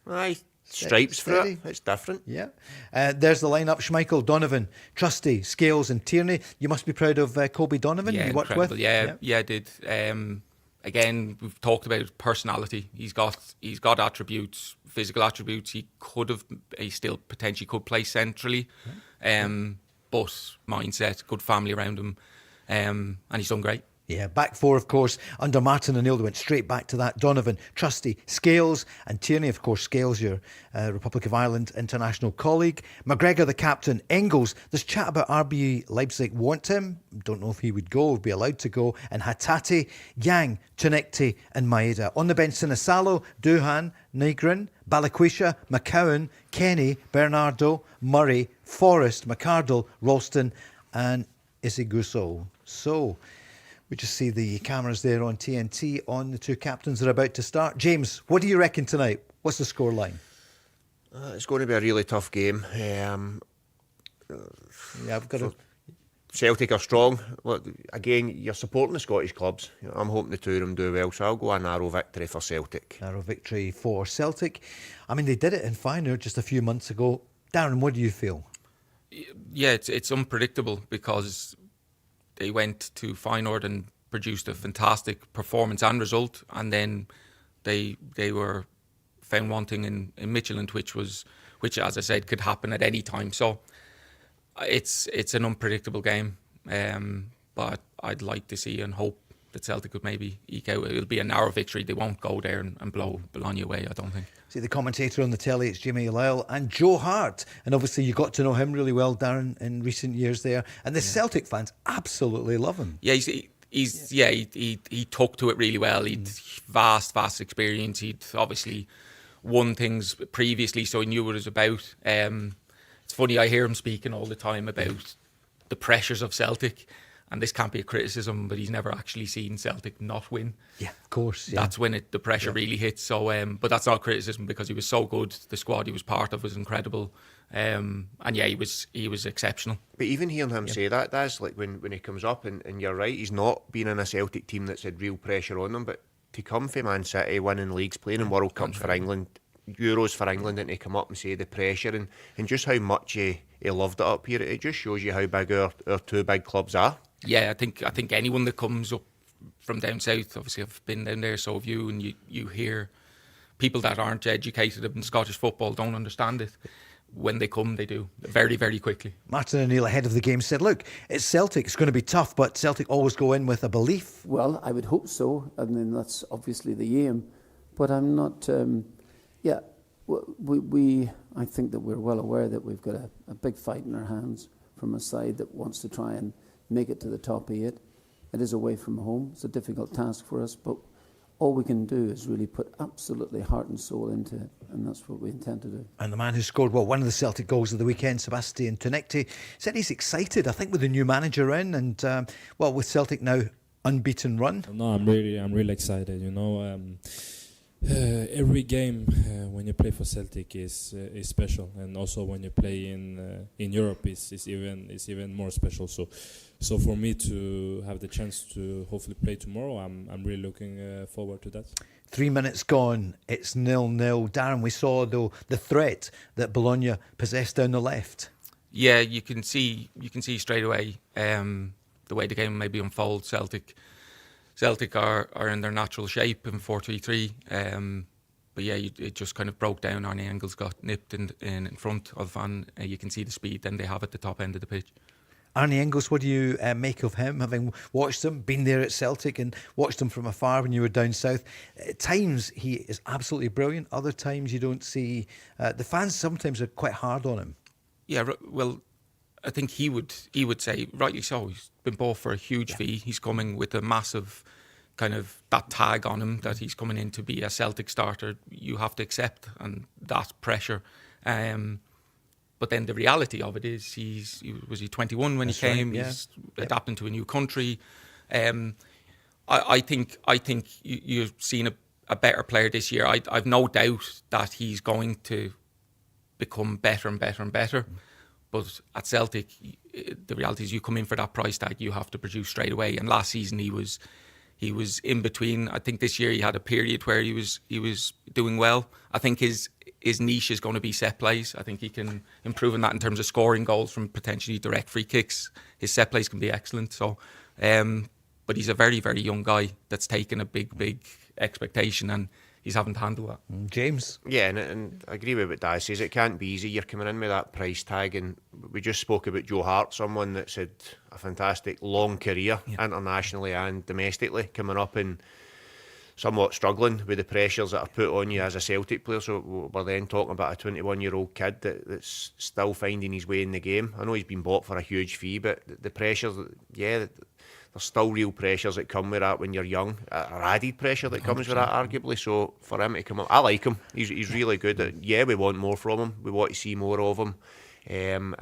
Speaker 4: Aye, stripes for it. It's different.
Speaker 2: Yeah. There's the lineup: Schmeichel, Donovan, Trusty, Scales, and Tierney. You must be proud of Kobe Donovan.
Speaker 3: Yeah,
Speaker 2: you worked
Speaker 3: incredible.
Speaker 2: with.
Speaker 3: Yeah, I did. Again, we've talked about personality. He's got attributes, physical attributes. He still potentially could play centrally, but mindset, good family around him. And he's done great.
Speaker 2: Yeah, back four, of course, under Martin O'Neill, they went straight back to that. Donovan, Trusty, Scales, and Tierney, of course. Scales, your Republic of Ireland international colleague. McGregor, the captain. Engels, there's chat about RB Leipzig want him. Don't know if he would go, would be allowed to go. And Hatate, Yang, Tunekti, and Maeda. On the bench, Sinisalo, Duhan, Nygren, Balikwisha, McCowan, Kenny, Bernardo, Murray, Forrest, McArdle, Ralston, and Isiguso. So, we just see the cameras there on TNT on the two captains that are about to start. James, what do you reckon tonight? What's the score line?
Speaker 4: It's going to be a really tough game.
Speaker 2: I've got to...
Speaker 4: Celtic are strong. Look, again, you're supporting the Scottish clubs. I'm hoping the two of them do well, so I'll go a narrow victory for Celtic.
Speaker 2: Narrow victory for Celtic. I mean, they did it in Feyenoord just a few months ago. Darren, what do you feel?
Speaker 3: Yeah, it's unpredictable because they went to Feyenoord and produced a fantastic performance and result, and then they were found wanting in Midtjylland, which as I said could happen at any time. So it's an unpredictable game, but I'd like to see and hope that Celtic could maybe eke out. It'll be a narrow victory. They won't go there and blow Bologna away, I don't think.
Speaker 2: See the commentator on the telly, it's Jimmy Lyle and Joe Hart. And obviously you got to know him really well, Darren, in recent years there. And the Celtic fans absolutely love him.
Speaker 3: Yeah, he took to it really well. He'd vast experience. He'd obviously won things previously, so he knew what it was about. It's funny, I hear him speaking all the time about the pressures of Celtic. And this can't be a criticism, but he's never actually seen Celtic not win.
Speaker 2: Yeah, of course. Yeah.
Speaker 3: That's when the pressure really hits. So, but that's not criticism because he was so good. The squad he was part of was incredible, and yeah, he was exceptional.
Speaker 4: But even hearing him say that's like when he comes up, and you're right, he's not been in a Celtic team that's had real pressure on him. But to come from Man City, winning leagues, playing in World Cups for England, Euros for England, and to come up and say the pressure and just how much he loved it up here, it just shows you how big our two big clubs are.
Speaker 3: Yeah, I think anyone that comes up from down south, obviously I've been down there, so have you, and you hear people that aren't educated in Scottish football don't understand it. When they come, they do very, very quickly.
Speaker 2: Martin O'Neill ahead of the game said, look, it's Celtic, it's going to be tough, but Celtic always go in with a belief.
Speaker 6: Well, I would hope so, and then that's obviously the aim. But I'm not, I think that we're well aware that we've got a big fight in our hands from a side that wants to try and make it to the top 8. It is away from home. It's a difficult task for us, but all we can do is really put absolutely heart and soul into it, and that's what we intend to do.
Speaker 2: And the man who scored one of the Celtic goals of the weekend, Sebastian Tunekti, said he's excited, I think, with the new manager in, and with Celtic now unbeaten run.
Speaker 7: No, I'm really excited. You know, every game when you play for Celtic is special, and also when you play in Europe is even more special. So for me to have the chance to hopefully play tomorrow, I'm really looking forward to that.
Speaker 2: 3 minutes gone, it's 0-0. Darren, we saw though the threat that Bologna possessed down the left.
Speaker 3: Yeah, you can see straight away the way the game maybe unfolds. Celtic are in their natural shape in 4-3-3. yeah, it just kind of broke down. Arnie Engels got nipped in front of, and you can see the speed then they have at the top end of the pitch.
Speaker 2: Arnie Engels, what do you make of him, having watched him, been there at Celtic and watched him from afar when you were down south? At times he is absolutely brilliant, other times you don't see... the fans sometimes are quite hard on him.
Speaker 3: Yeah, well, I think he would say, rightly so, he's been bought for a huge fee. He's coming with a massive kind of that tag on him that he's coming in to be a Celtic starter. You have to accept, and that pressure. But then the reality of it is, was he 21 when he came?
Speaker 2: Right, yeah.
Speaker 3: He's adapting to a new country. I think you've seen a better player this year. I've no doubt that he's going to become better and better and better. But at Celtic, the reality is, you come in for that price tag, you have to produce straight away. And last season he was in between. I think this year he had a period where he was doing well. I think his niche is going to be set plays. I think he can improve on that in terms of scoring goals from potentially direct free kicks. His set plays can be excellent. So, but he's a very, very young guy that's taken a big expectation, and he's having to handle that.
Speaker 2: James?
Speaker 4: Yeah, and I agree with what Daz says. It can't be easy. You're coming in with that price tag, and we just spoke about Joe Hart, someone that's had a fantastic long career internationally and domestically, coming up and somewhat struggling with the pressures that are put on you as a Celtic player. So we're then talking about a 21-year-old kid that's still finding his way in the game. I know he's been bought for a huge fee, but the pressures, there's still real pressures that come with that when you're young, or added pressure that comes with that, arguably. So for him to come up, I like him. He's really good. We want more from him. We want to see more of him. In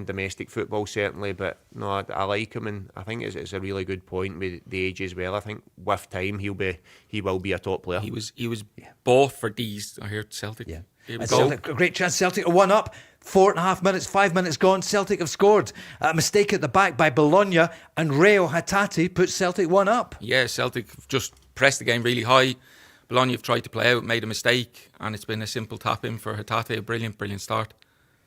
Speaker 4: domestic football certainly, but no, I like him, and I think it's a really good point with the age as well. I think with time he will be a top player.
Speaker 3: He was bought for these. I heard Celtic.
Speaker 2: Yeah,
Speaker 3: Here we go.
Speaker 2: Celtic, a great chance. Celtic are 1 up. 4.5 minutes, 5 minutes gone. Celtic have scored. A mistake at the back by Bologna, and Røhl Hatate puts Celtic 1 up.
Speaker 3: Yeah, Celtic just pressed the game really high. Bologna have tried to play out, made a mistake, and it's been a simple tap in for Hatate. A brilliant start.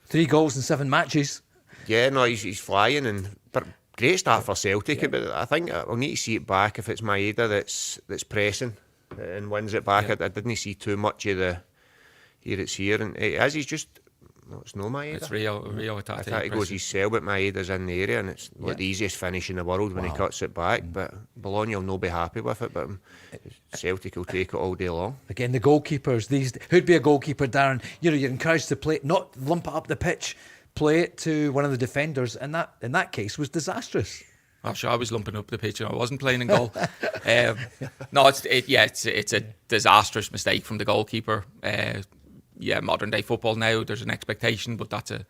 Speaker 3: 3
Speaker 2: goals in 7 matches.
Speaker 4: Yeah, no, he's flying, and great start for Celtic. But I think I'll need to see it back if it's Maeda that's pressing and wins it back. I didn't see too much of the here, and as he's just. No, it's no Maeda.
Speaker 3: It's Røhl Hatate.
Speaker 4: Hatate goes his cell, but Maeda's in the area, and it's not the easiest finish in the world when he cuts it back. But Bologna will not be happy with it, but Celtic will take it all day long.
Speaker 2: Again, the goalkeepers, who'd be a goalkeeper, Darren? You're encouraged to play, not lump it up the pitch, play it to one of the defenders, and that in that case was disastrous.
Speaker 3: Oh, sure, I was lumping up the pitch and I wasn't playing in goal. No, it's a disastrous mistake from the goalkeeper. Modern day football now, there's an expectation, but that's a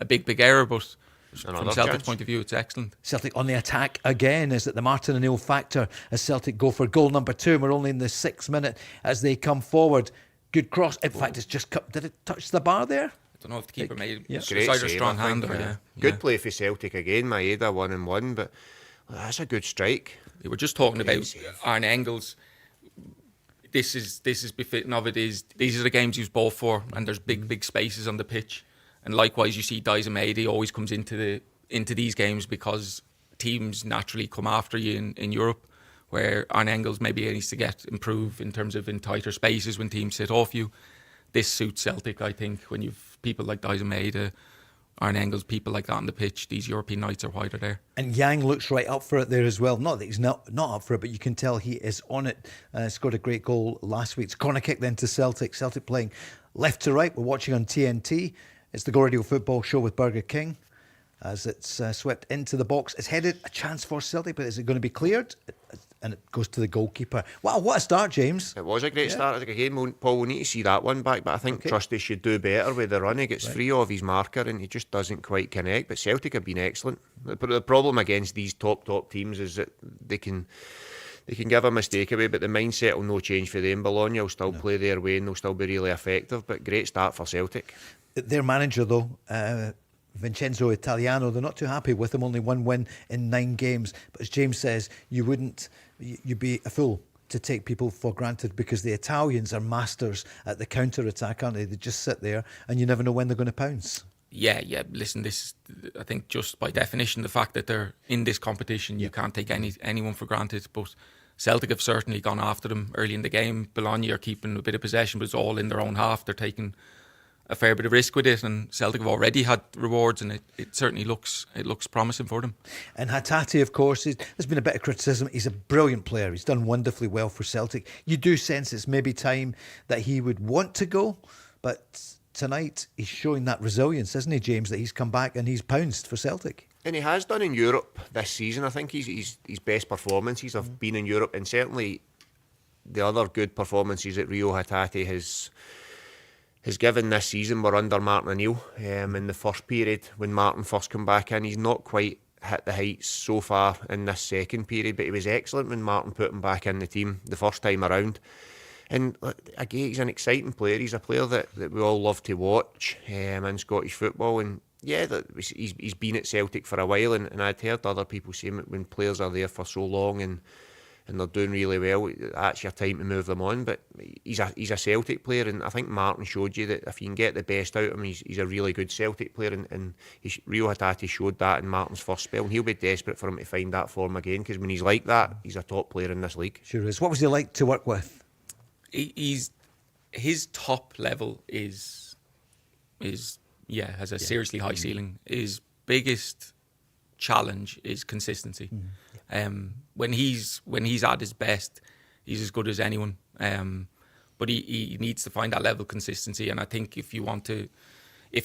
Speaker 3: big error. But from Celtic's point of view, it's excellent.
Speaker 2: Celtic on the attack again. Is it the Martin O'Neill factor as Celtic go for goal number 2? We're only in the 6th minute as they come forward. Good cross. In fact, it's just did it touch the bar there?
Speaker 3: I don't know if the keeper made it.
Speaker 4: Great
Speaker 3: either
Speaker 4: save,
Speaker 3: strong hand or
Speaker 4: good play for Celtic again. Maeda 1-1, but that's a good strike.
Speaker 3: We were just talking about Arne Engels. This is befitting of it. These are the games he's bought for, and there's big spaces on the pitch. And likewise, you see Daisamedi always comes into these games because teams naturally come after you in Europe, where Arne Engels maybe needs to improve in terms of in tighter spaces when teams sit off you. This suits Celtic, I think, when you've people like Daisamedi, Arne Engels, people like that on the pitch. These European nights are why they're there.
Speaker 2: And Yang looks right up for it there as well. Not that he's not up for it, but you can tell he is on it. Scored a great goal last week. It's corner kick then to Celtic. Celtic playing left to right. We're watching on TNT. It's the Go Radio Football Show with Burger King. As it's swept into the box. It's headed, a chance for Celtic, but is it going to be cleared? And it goes to the goalkeeper. Wow, what a start, James.
Speaker 4: It was a great start. Again, Paul, we need to see that one back, but I think Trusty should do better with the run. He gets free of his marker and he just doesn't quite connect. But Celtic have been excellent. But the problem against these top teams is that they can give a mistake away, but the mindset will no change for them. Bologna will still play their way and they'll still be really effective. But great start for Celtic.
Speaker 2: Their manager, though, Vincenzo Italiano, they're not too happy with him. Only 1 win in 9 games. But as James says, you'd be a fool to take people for granted because the Italians are masters at the counter-attack, aren't they? They just sit there and you never know when they're going to pounce.
Speaker 3: Yeah. Listen, I think just by definition, the fact that they're in this competition, you can't take anyone for granted. But Celtic have certainly gone after them early in the game. Bologna are keeping a bit of possession, but it's all in their own half. They're taking a fair bit of risk with it, and Celtic have already had rewards, and it certainly looks promising for them.
Speaker 2: And Hatate, of course, there's been a bit of criticism. He's a brilliant player. He's done wonderfully well for Celtic. You do sense it's maybe time that he would want to go, but tonight he's showing that resilience, isn't he, James, that he's come back and he's pounced for Celtic.
Speaker 4: And he has done in Europe this season. I think his best performances have been in Europe, and certainly the other good performances that Rio Hatate has given this season were under Martin O'Neill. In the first period, when Martin first came back in, he's not quite hit the heights so far in this second period, but he was excellent when Martin put him back in the team the first time around. And again, he's an exciting player. He's a player that we all love to watch in Scottish football. And yeah, he's been at Celtic for a while, and I'd heard other people saying when players are there for so long and they're doing really well, that's your time to move them on. But he's a Celtic player, and I think Martin showed you that if you can get the best out of him, he's a really good Celtic player, and Rio Hatate showed that in Martin's first spell, and he'll be desperate for him to find that form again, because when he's like that, he's a top player in this league.
Speaker 2: Sure is. What was he like to work with?
Speaker 3: His top level has a seriously high ceiling. His biggest challenge is consistency. When he's at his best, he's as good as anyone. But he needs to find that level of consistency. And I think if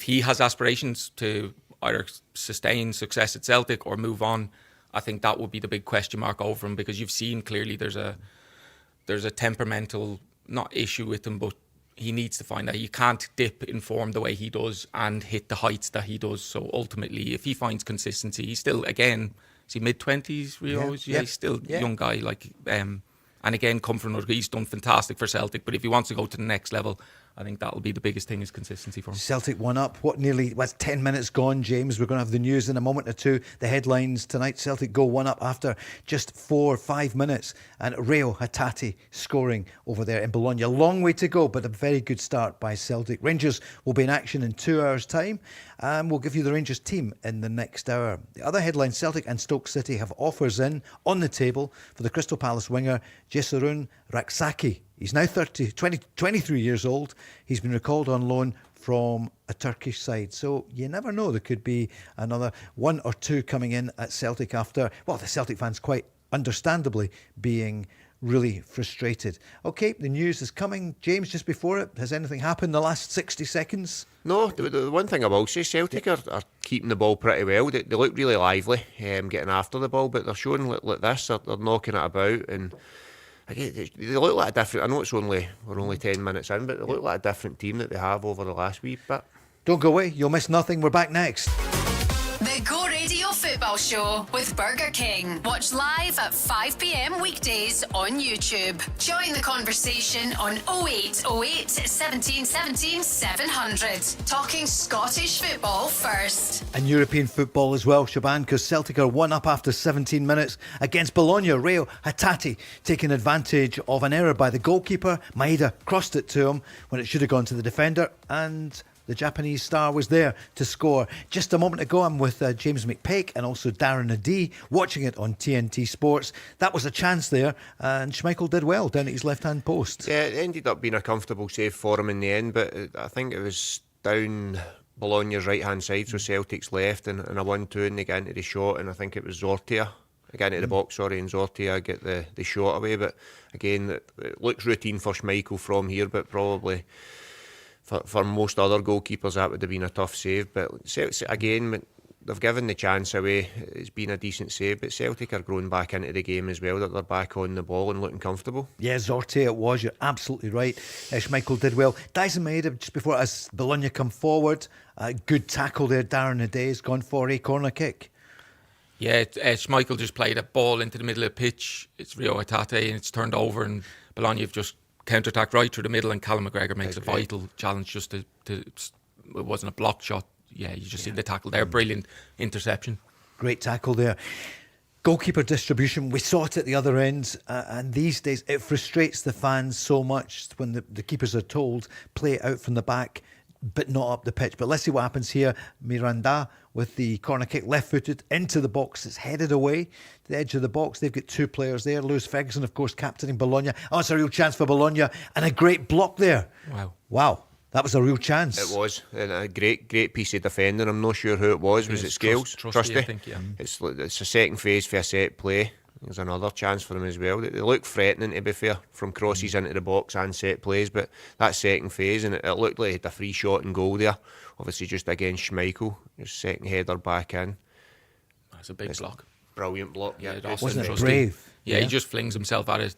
Speaker 3: he has aspirations to either sustain success at Celtic or move on, I think that would be the big question mark over him, because you've seen clearly there's a temperamental, not issue with him, but he needs to find that you can't dip in form the way he does and hit the heights that he does. So ultimately, if he finds consistency, he's still, again, is he mid-20s, Rio? Yeah, he's still a young guy. And again, come from he's done fantastic for Celtic, but if he wants to go to the next level, I think that'll be the biggest thing, is consistency for him.
Speaker 2: Celtic 1 up. What's 10 minutes gone, James? We're going to have the news in a moment or two. The headlines tonight: Celtic go 1 up after just 4 or 5 minutes, and Røhl Hatate scoring over there in Bologna. A long way to go, but a very good start by Celtic. Rangers will be in action in 2 hours' time, and we'll give you the Rangers team in the next hour. The other headlines: Celtic and Stoke City have offers in on the table for the Crystal Palace winger Jesurun Raksaki. He's now 23 years old. He's been recalled on loan from a Turkish side. So you never know. There could be another 1 or 2 coming in at Celtic after, well, the Celtic fans quite understandably being really frustrated. Okay, the news is coming. James, just before it, has anything happened in the last 60 seconds?
Speaker 4: No, the one thing I will say, Celtic are keeping the ball pretty well. They look really lively getting after the ball, but they're showing like this, they're knocking it about, and again, they look like a different. I know we're only 10 minutes in, but they look like a different team that they have over the last wee bit.
Speaker 2: Don't go away, you'll miss nothing. We're back next.
Speaker 1: The Go Radio Football Show with Burger King. Watch live at 5 p.m. weekdays on YouTube. Join the conversation on 0808 17 17 700. Talking Scottish football first.
Speaker 2: And European football as well, Shaban, because Celtic are 1 up after 17 minutes against Bologna. Røhl Hatate taking advantage of an error by the goalkeeper. Maeda crossed it to him when it should have gone to the defender, and the Japanese star was there to score. Just a moment ago, I'm with James McPake and also Darren Adee, watching it on TNT Sports. That was a chance there, and Schmeichel did well down at his left-hand post.
Speaker 4: Yeah, it ended up being a comfortable save for him in the end, but I think it was down Bologna's right-hand side, so Celtic's left, and a 1-2, and they get into the shot, and I think it was Zortia again into the box, and Zortia get the shot away. But again, it looks routine for Schmeichel from here, but probably for most other goalkeepers that would have been a tough save. But again, they've given the chance away. It's been a decent save, but Celtic are growing back into the game as well, that they're back on the ball and looking comfortable.
Speaker 2: Yeah, Zorte it was, you're absolutely right. Schmeichel did well. Dyson Maeda, just before as Bologna come forward, good tackle there. Darren Adee has gone for a corner kick.
Speaker 3: Yeah, Schmeichel just played a ball into the middle of the pitch. It's Rio Hatate, and it's turned over, and Bologna have just counter-attack right through the middle, and Callum McGregor makes a vital challenge just to it wasn't a block shot. Yeah, you just see the tackle there. Brilliant interception. Great tackle there. Goalkeeper distribution, we saw it at the other end, and these days it frustrates the fans so much when the keepers are told, play it out from the back,
Speaker 2: but not up the pitch. But let's see what happens here. Miranda with the corner kick, left-footed, into the box. It's headed away to the edge of the box. They've got two players there. Lewis Ferguson, of course, captaining Bologna. Oh, it's a real chance for Bologna. And a great block there. Wow. That was a real chance.
Speaker 4: It was. And a great piece of defending. I'm not sure who it was. Was it Scales?
Speaker 3: Trusty, I think, yeah.
Speaker 4: It's a second phase for a set play. There's another chance for them as well. They look threatening, to be fair, from crosses into the box and set plays, but that second phase, and it looked like he had a free shot and goal there. Obviously just against Schmeichel. Just second header back in.
Speaker 3: That's a big block.
Speaker 4: Brilliant block, yeah.
Speaker 2: Wasn't it brave?
Speaker 3: Yeah, he just flings himself at it.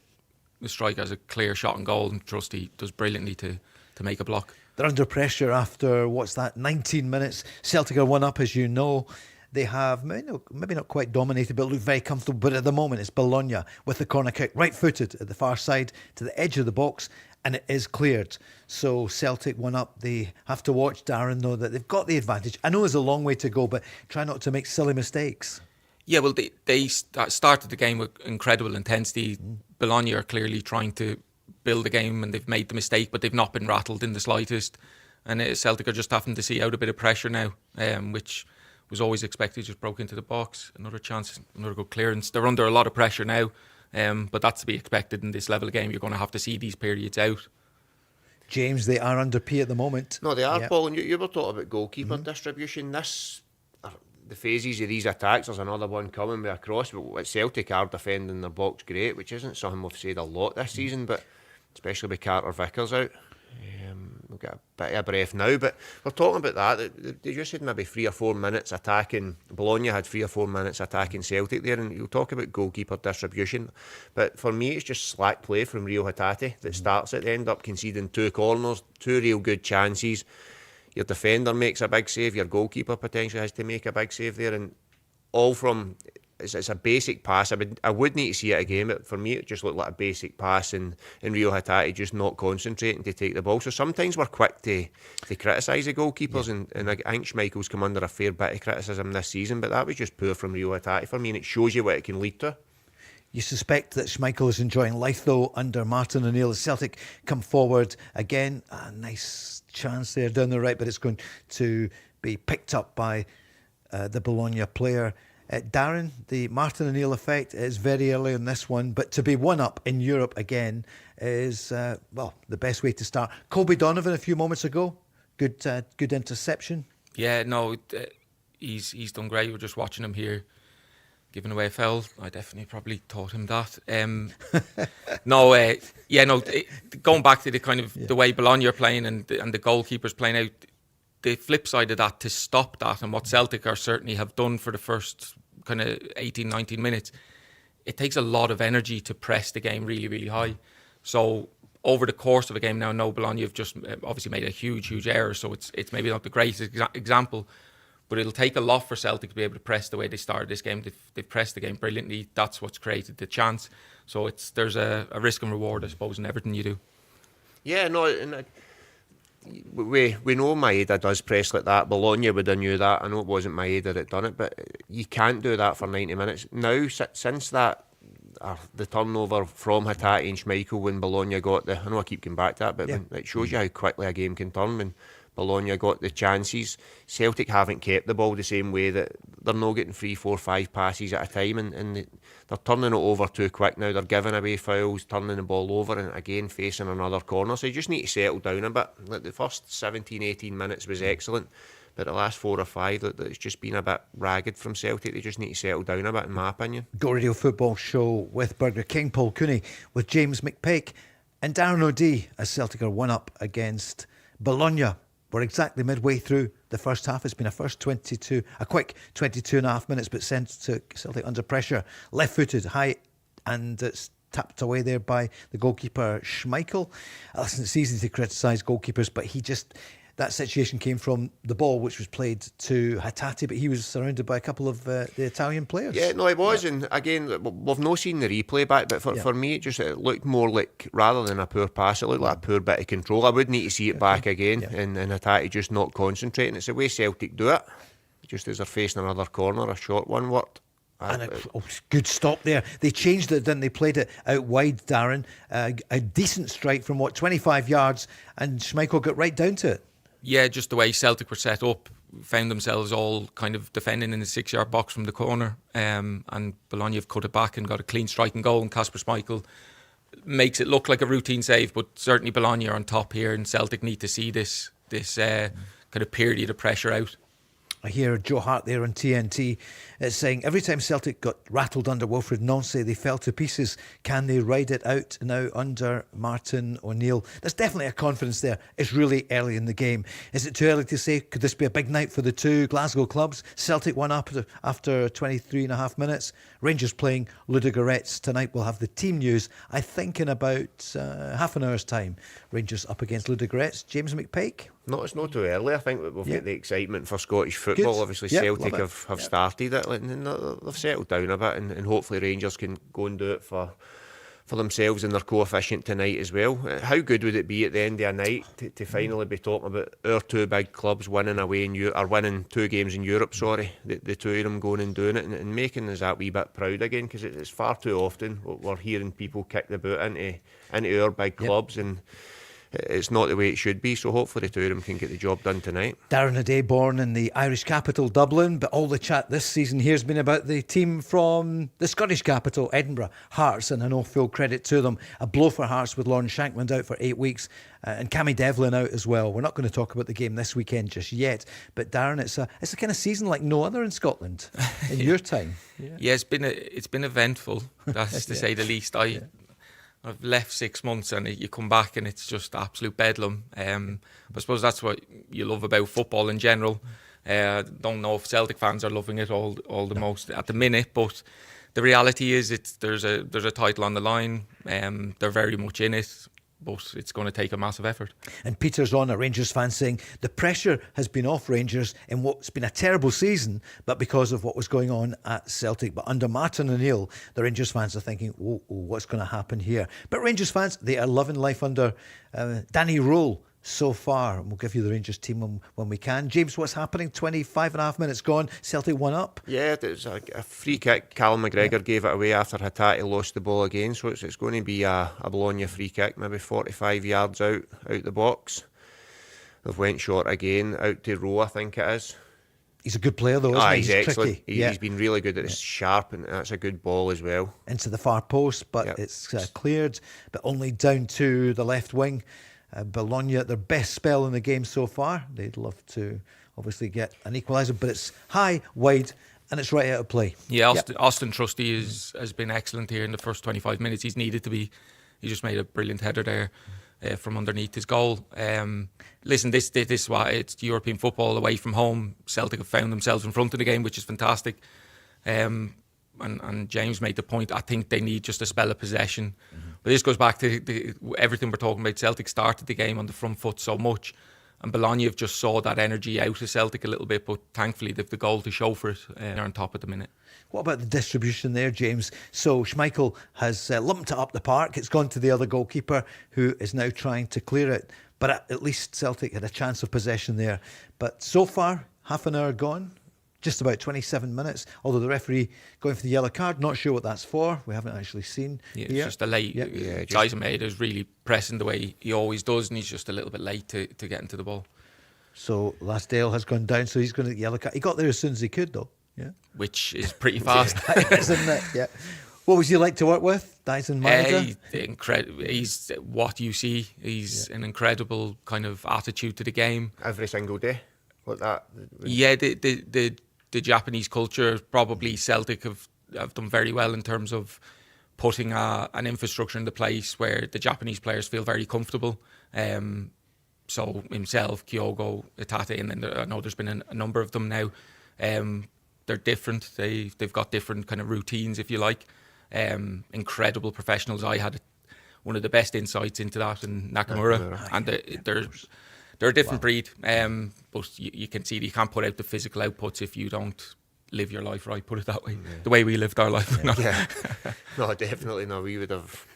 Speaker 3: The striker has a clear shot and goal, and Trusty does brilliantly to make a block.
Speaker 2: They're under pressure after, 19 minutes. Celtic are 1-up, as you know. They have, maybe not quite dominated, but look very comfortable. But at the moment, it's Bologna with the corner kick, right-footed at the far side to the edge of the box, and it is cleared. So Celtic 1-up. They have to watch Darren, though, that they've got the advantage. I know there's a long way to go, but try not to make silly mistakes.
Speaker 3: Yeah, well, they started the game with incredible intensity. Bologna are clearly trying to build the game, and they've made the mistake, but they've not been rattled in the slightest. And Celtic are just having to see out a bit of pressure now, which was always expected. Just broke into the box, another chance, another good clearance. They're under a lot of pressure now, but that's to be expected in this level of game. You're going to have to see these periods out.
Speaker 2: James, they are under P at the moment.
Speaker 4: No, they are, Paul. And you were talking about goalkeeper distribution. The phases of these attacks, there's another one coming with a cross. But Celtic are defending their box great, which isn't something we've said a lot this season, but especially with Carter Vickers out. We've got a bit of a breath now, but we're talking about that. They just had maybe 3 or 4 minutes attacking. Bologna had 3 or 4 minutes attacking Celtic there, and you'll talk about goalkeeper distribution. But for me, it's just slack play from Røhl Hatate that starts it. They end up conceding 2 corners, 2 real good chances. Your defender makes a big save, your goalkeeper potentially has to make a big save there, and all from... It's a basic pass. I would need to see it again, but for me it just looked like a basic pass, and Røhl Hatate just not concentrating to take the ball. So sometimes we're quick to criticise the goalkeepers, and I think Schmeichel's come under a fair bit of criticism this season, but that was just poor from Røhl Hatate for me, and it shows you what it can lead to.
Speaker 2: You suspect that Schmeichel is enjoying life, though, under Martin O'Neill. As Celtic come forward again, a nice chance there down the right, but it's going to be picked up by the Bologna player. Darren, the Martin O'Neill effect is very early in this one, but to be 1-up in Europe again is, the best way to start. Colby Donovan a few moments ago, good interception.
Speaker 3: Yeah, no, he's done great. We're just watching him here, giving away a foul. I definitely probably taught him that. Going back to the kind of the way Bologna are playing and the goalkeepers playing out, the flip side of that, to stop that, and what Celtic are certainly have done for the first kind of 18, 19 minutes, it takes a lot of energy to press the game really, really high. So over the course of a game now, Bologna have just obviously made a huge error, so it's maybe not the greatest example, but it'll take a lot for Celtic to be able to press the way they started this game. They've pressed the game brilliantly. That's what's created the chance. So there's a risk and reward, I suppose, in everything you do.
Speaker 4: Yeah, no, and we know Maeda does press like that. Bologna would have knew that. I know it wasn't Maeda that done it, but you can't do that for 90 minutes. Now, since that, the turnover from Hatate and Schmeichel when Bologna got I know I keep coming back to that, but it shows you how quickly a game can turn when Bologna got the chances. Celtic haven't kept the ball the same way, that they're not getting 3, 4, 5 passes at a time, and they're turning it over too quick now. They're giving away fouls, turning the ball over, and again facing another corner. So you just need to settle down a bit. Like the first 17, 18 minutes was excellent, but the last 4 or 5, it's just been a bit ragged from Celtic. They just need to settle down a bit, in my opinion.
Speaker 2: Go Radio Football Show with Burger King, Paul Cooney with James McPake and Darren O'Dea, as Celtic are 1-up against Bologna. We're exactly midway through the first half. It's been a quick 22 and a half minutes, but sent to Celtic under pressure. Left-footed, high, and it's tapped away there by the goalkeeper Schmeichel. Listen, it's easy to criticise goalkeepers, but that situation came from the ball, which was played to Hatate, but he was surrounded by a couple of the Italian players.
Speaker 4: Yeah, no, he was, and again, we've not seen the replay back, but for me, it looked more like, rather than a poor pass, it looked like a poor bit of control. I would need to see it back again, and Hatate just not concentrating. It's the way Celtic do it, just as they're facing another corner, a short one worked.
Speaker 2: And good stop there. They changed it, didn't they? Played it out wide, Darren. A decent strike from 25 yards, and Schmeichel got right down to it.
Speaker 3: Yeah, just the way Celtic were set up, found themselves all kind of defending in the 6-yard box from the corner, and Bologna have cut it back and got a clean striking goal, and Kasper Schmeichel makes it look like a routine save, but certainly Bologna are on top here, and Celtic need to see this kind of period of pressure out.
Speaker 2: I hear Joe Hart there on TNT saying every time Celtic got rattled under Wilfried Nancy, they fell to pieces. Can they ride it out now under Martin O'Neill? There's definitely a confidence there. It's really early in the game. Is it too early to say, could this be a big night for the two Glasgow clubs? Celtic won up after 23 and a half minutes. Rangers playing Ludogorets tonight. We'll have the team news, I think, in about half an hour's time. Rangers up against Ludogorets. James McPake?
Speaker 4: No, it's not too early. I think we've got the excitement for Scottish football.
Speaker 2: Good.
Speaker 4: Obviously,
Speaker 2: Yep,
Speaker 4: Celtic have started it, and they've settled down a bit, and hopefully Rangers can go and do it for themselves and their coefficient tonight as well. How good would it be at the end of a night to finally be talking about our two big clubs winning away in Europe, or winning 2 games in Europe? Sorry, the two of them going and doing it and making us that wee bit proud again, because it's far too often we're hearing people kick the boot into our big clubs, and it's not the way it should be. So hopefully the two of them can get the job done tonight.
Speaker 2: Darren Hatate, born in the Irish capital, Dublin, but all the chat this season here has been about the team from the Scottish capital, Edinburgh, Hearts, and I know full credit to them. A blow for Hearts with Lauren Shankland out for 8 weeks, and Cammy Devlin out as well. We're not going to talk about the game this weekend just yet, but Darren, it's a kind of season like no other in Scotland in your time.
Speaker 3: Yeah, it's been eventful, that's to say the least. I've left 6 months and you come back and it's just absolute bedlam. I suppose that's what you love about football in general. Don't know if Celtic fans are loving it all the most at the minute, but the reality is there's a title on the line. They're very much in it, but it's going to take a massive effort.
Speaker 2: And Peter's on, a Rangers fan, saying the pressure has been off Rangers in what's been a terrible season, but because of what was going on at Celtic. But under Martin O'Neill, the Rangers fans are thinking, what's going to happen here? But Rangers fans, they are loving life under Danny Røhl so far. And we'll give you the Rangers team when we can. James, what's happening? 25 and a half minutes gone. Celtic 1 up.
Speaker 4: Yeah, there's a free kick. Callum McGregor gave it away after Hatate lost the ball again. So it's going to be a Bologna free kick, maybe 45 yards out the box. They've went short again, out to Røhl, I think it is.
Speaker 2: He's a good player, though, isn't he?
Speaker 4: He's excellent.
Speaker 2: Tricky.
Speaker 4: He's been really good at his sharp, and that's a good ball as well.
Speaker 2: Into the far post, but it's cleared, but only down to the left wing. Bologna at their best spell in the game so far. They'd love to obviously get an equaliser, but it's high, wide, and it's right out of play.
Speaker 3: Yeah, Austin Trusty has been excellent here in the first 25 minutes. He's needed to be. He just made a brilliant header there from underneath his goal. Listen, this is why it's European football away from home. Celtic have found themselves in front of the game, which is fantastic. And James made the point, I think they need just a spell of possession. But this goes back to everything we're talking about. Celtic started the game on the front foot so much, and Bologna have just saw that energy out of Celtic a little bit, but thankfully they've the goal to show for it. They're on top at the minute.
Speaker 2: What about the distribution there, James? So Schmeichel has lumped it up the park. It's gone to the other goalkeeper, who is now trying to clear it. But at least Celtic had a chance of possession there. But so far, half an hour gone. Just about 27 minutes, although the referee going for the yellow card, not sure what that's for. We haven't actually seen.
Speaker 3: Yeah, it's just a late. Jason is really pressing the way he always does, and he's just a little bit late to get into the ball.
Speaker 2: So Lasdale has gone down, so he's going to get yellow card. He got there as soon as he could, though. Yeah,
Speaker 3: which is pretty fast,
Speaker 2: isn't it? Yeah. What was he like to work with, Dyson manager?
Speaker 3: He's what you see. He's an incredible kind of attitude to the game.
Speaker 4: Every single day, like that.
Speaker 3: Yeah, the Japanese culture, probably Celtic have done very well in terms of putting an infrastructure into place where the Japanese players feel very comfortable. So himself, Kyogo, Hatate, and then I know there's been a number of them now. They're different. They've got different kind of routines, if you like. Incredible professionals. I had one of the best insights into that in Nakamura, and they're a different breed. But you can see that you can't put out the physical outputs if you don't live your life right, put it that way. The way we lived our life.
Speaker 4: No, definitely no. We would have.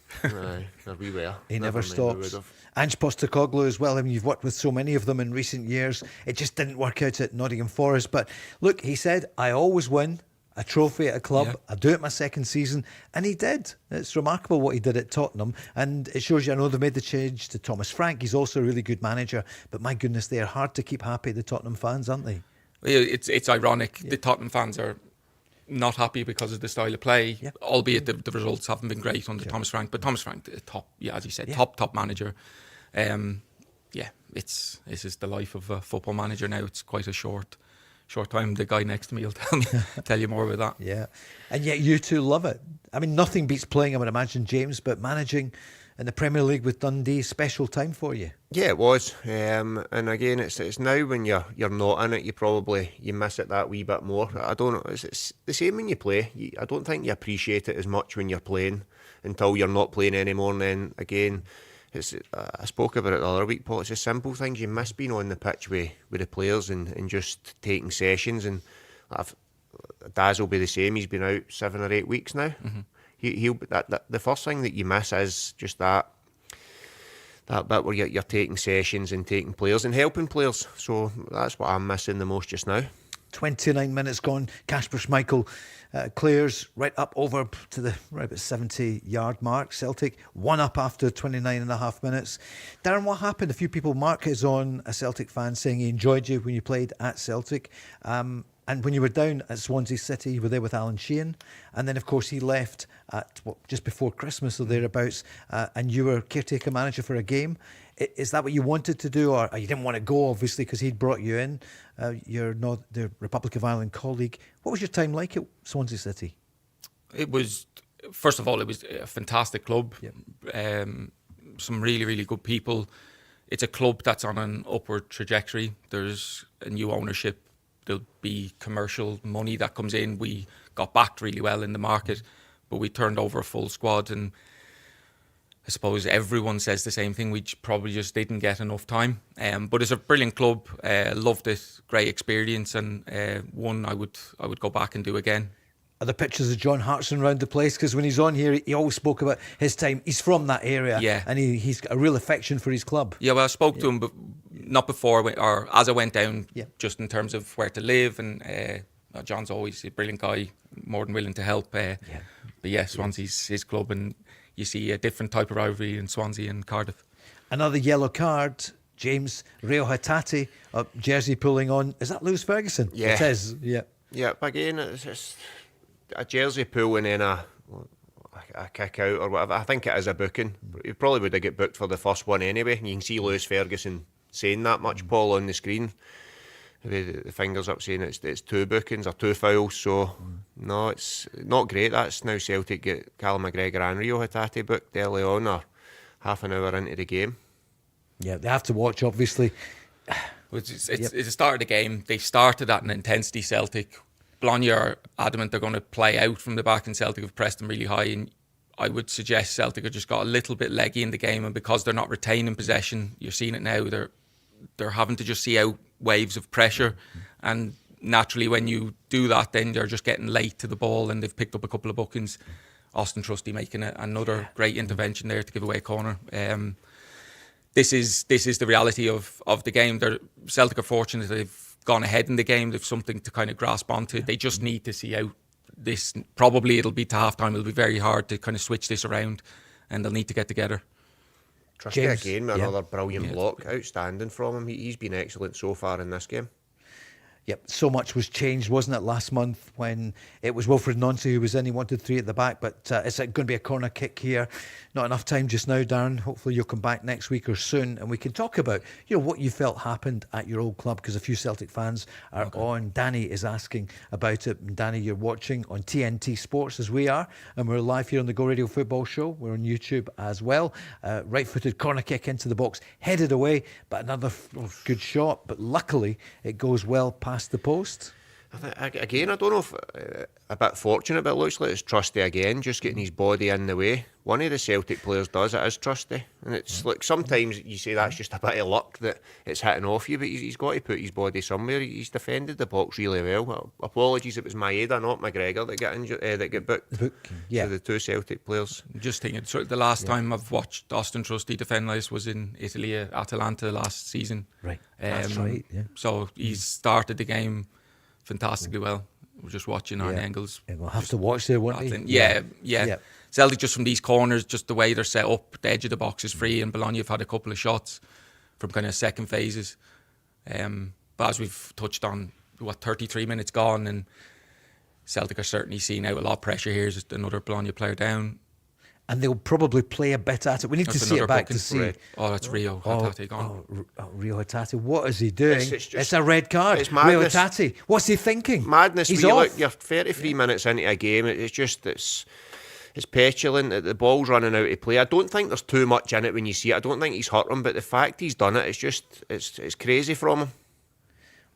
Speaker 4: We were.
Speaker 2: He never stops. Ange Postecoglou as well. I mean, you've worked with so many of them in recent years. It just didn't work out at Nottingham Forest. But look, he said, I always win. a trophy at a club. I'll do it my second season. And he did. It's remarkable what he did at Tottenham. And it shows you, I know they've made the change to Thomas Frank. He's also a really good manager. But my goodness, they are hard to keep happy, the Tottenham fans, aren't they?
Speaker 3: It's ironic. The Tottenham fans are not happy because of the style of play, albeit the results haven't been great under Thomas Frank. But Thomas Frank, top, as you said, top manager. This is the life of a football manager now. It's quite a short time. The guy next to me will tell you more about that.
Speaker 2: Yeah, and yet you two love it. I mean, nothing beats playing, I would imagine, James, but managing in the Premier League with Dundee, special time for you.
Speaker 4: Yeah, it was. And again, it's now when you're not in it, you miss it that wee bit more. I don't know. It's the same when you play. I don't think you appreciate it as much when you're playing until you're not playing anymore. And then again, I spoke about it the other week, Paul. It's the simple things you miss being on the pitch with the players and just taking sessions. And Daz will be the same. He's been out 7 or 8 weeks now. Mm-hmm. The first thing that you miss is just that bit where you're taking sessions and taking players and helping players. So that's what I'm missing the most just now.
Speaker 2: 29 minutes gone. Kasper Schmeichel clears right up over to the about 70-yard mark. Celtic 1 up after 29 and a half minutes. Darren, what happened? A few people, Mark is on, a Celtic fan, saying he enjoyed you when you played at Celtic. And when you were down at Swansea City, you were there with Alan Sheehan. And then, of course, he left at just before Christmas or thereabouts. And you were caretaker manager for a game. Is that what you wanted to do? Or you didn't want to go, obviously, because he'd brought you in. You're not the Republic of Ireland colleague. What was your time like at Swansea City?
Speaker 3: It was, first of all, it was a fantastic club. Yep. Some really, really good people. It's a club that's on an upward trajectory. There's a new ownership. There'll be commercial money that comes in. We got backed really well in the market, but we turned over a full squad. And I suppose everyone says the same thing. We probably just didn't get enough time. But it's a brilliant club. Loved it. Great experience, and one I would go back and do again.
Speaker 2: Are there pictures of John Hartson around the place? Because when he's on here, he always spoke about his time. He's from that area, and he's got a real affection for his club. Yeah,
Speaker 3: well, I spoke to him, but not before or as I went down, just in terms of where to live. And John's always a brilliant guy, more than willing to help. But Swansea's his club, and you see a different type of rivalry in Swansea and Cardiff.
Speaker 2: Another yellow card. James, Røhl Hatate, jersey pulling on. Is that Lewis Ferguson?
Speaker 4: Yeah.
Speaker 2: It is, yeah.
Speaker 4: Yeah, but again, it's just a jersey pull and then a kick out or whatever. I think it is a booking. He probably would have got booked for the first one anyway. And you can see Lewis Ferguson saying that much, Paul, on the screen. The fingers up saying it's 2 bookings or 2 fouls. So, no, it's not great. That's now Celtic get Callum McGregor and Røhl Hatate booked early on or half an hour into the game.
Speaker 2: Yeah, they have to watch, obviously.
Speaker 3: It's the start of the game. They started at an intensity, Celtic. Bologna are adamant they're going to play out from the back, and Celtic have pressed them really high. And I would suggest Celtic have just got a little bit leggy in the game, and because they're not retaining possession, you're seeing it now. They're having to just see out waves of pressure, and naturally, when you do that, then you're just getting late to the ball, and they've picked up a couple of bookings. Austin Trusty making another great intervention there to give away a corner. This is the reality of the game. Celtic are fortunate they've gone ahead in the game. They've something to kind of grasp onto. They just need to see out this. Probably it'll be to half time. It'll be very hard to kind of switch this around, and they'll need to get together.
Speaker 4: Trusty again with another brilliant block. Outstanding from him. He's been excellent so far in this game.
Speaker 2: Yep, so much was changed, wasn't it, last month when it was Wilfred Nancy who was in. He wanted 3 at the back, but it's going to be a corner kick here. Not enough time just now, Darren. Hopefully you'll come back next week or soon, and we can talk about what you felt happened at your old club, because a few Celtic fans are on. Danny is asking about it. And Danny, you're watching on TNT Sports as we are, and we're live here on the Go Radio Football Show. We're on YouTube as well. Right-footed corner kick into the box, headed away, but another good shot. But luckily it goes well past the post.
Speaker 4: Again, I don't know if a bit fortunate, but it looks like it's Trusty again, just getting his body in the way. One of the Celtic players does it, is Trusty, and it's like sometimes you say that's just a bit of luck that it's hitting off you, but he's got to put his body somewhere. He's defended the box really well. Apologies, it was Maeda, not McGregor, that got injured, that got booked. To the 2 Celtic players.
Speaker 3: Just thinking, the last time I've watched Austin Trusty defend like this was in Italy at Atalanta last season.
Speaker 2: Right, that's right. Yeah.
Speaker 3: So he's started the game fantastically well. We were just watching Arne Engels.
Speaker 2: We'll have to watch there, won't we?
Speaker 3: Yeah. Celtic just from these corners, just the way they're set up, the edge of the box is free, and Bologna have had a couple of shots from kind of second phases. But as we've touched on, 33 minutes gone, and Celtic are certainly seeing out a lot of pressure here. Just another Bologna player down.
Speaker 2: And they'll probably play a bit at it. We need to see it back to see.
Speaker 3: Oh, that's Rio Hatate gone.
Speaker 2: Rio Hatate. What is he doing? It's a red card.
Speaker 4: It's madness.
Speaker 2: Rio Hatate. What's he thinking?
Speaker 4: Madness.
Speaker 2: He's off.
Speaker 4: Look, you're 33 minutes into a game. It's petulant. The ball's running out of play. I don't think there's too much in it when you see it. I don't think he's hurt him, but the fact he's done it, it's crazy from him.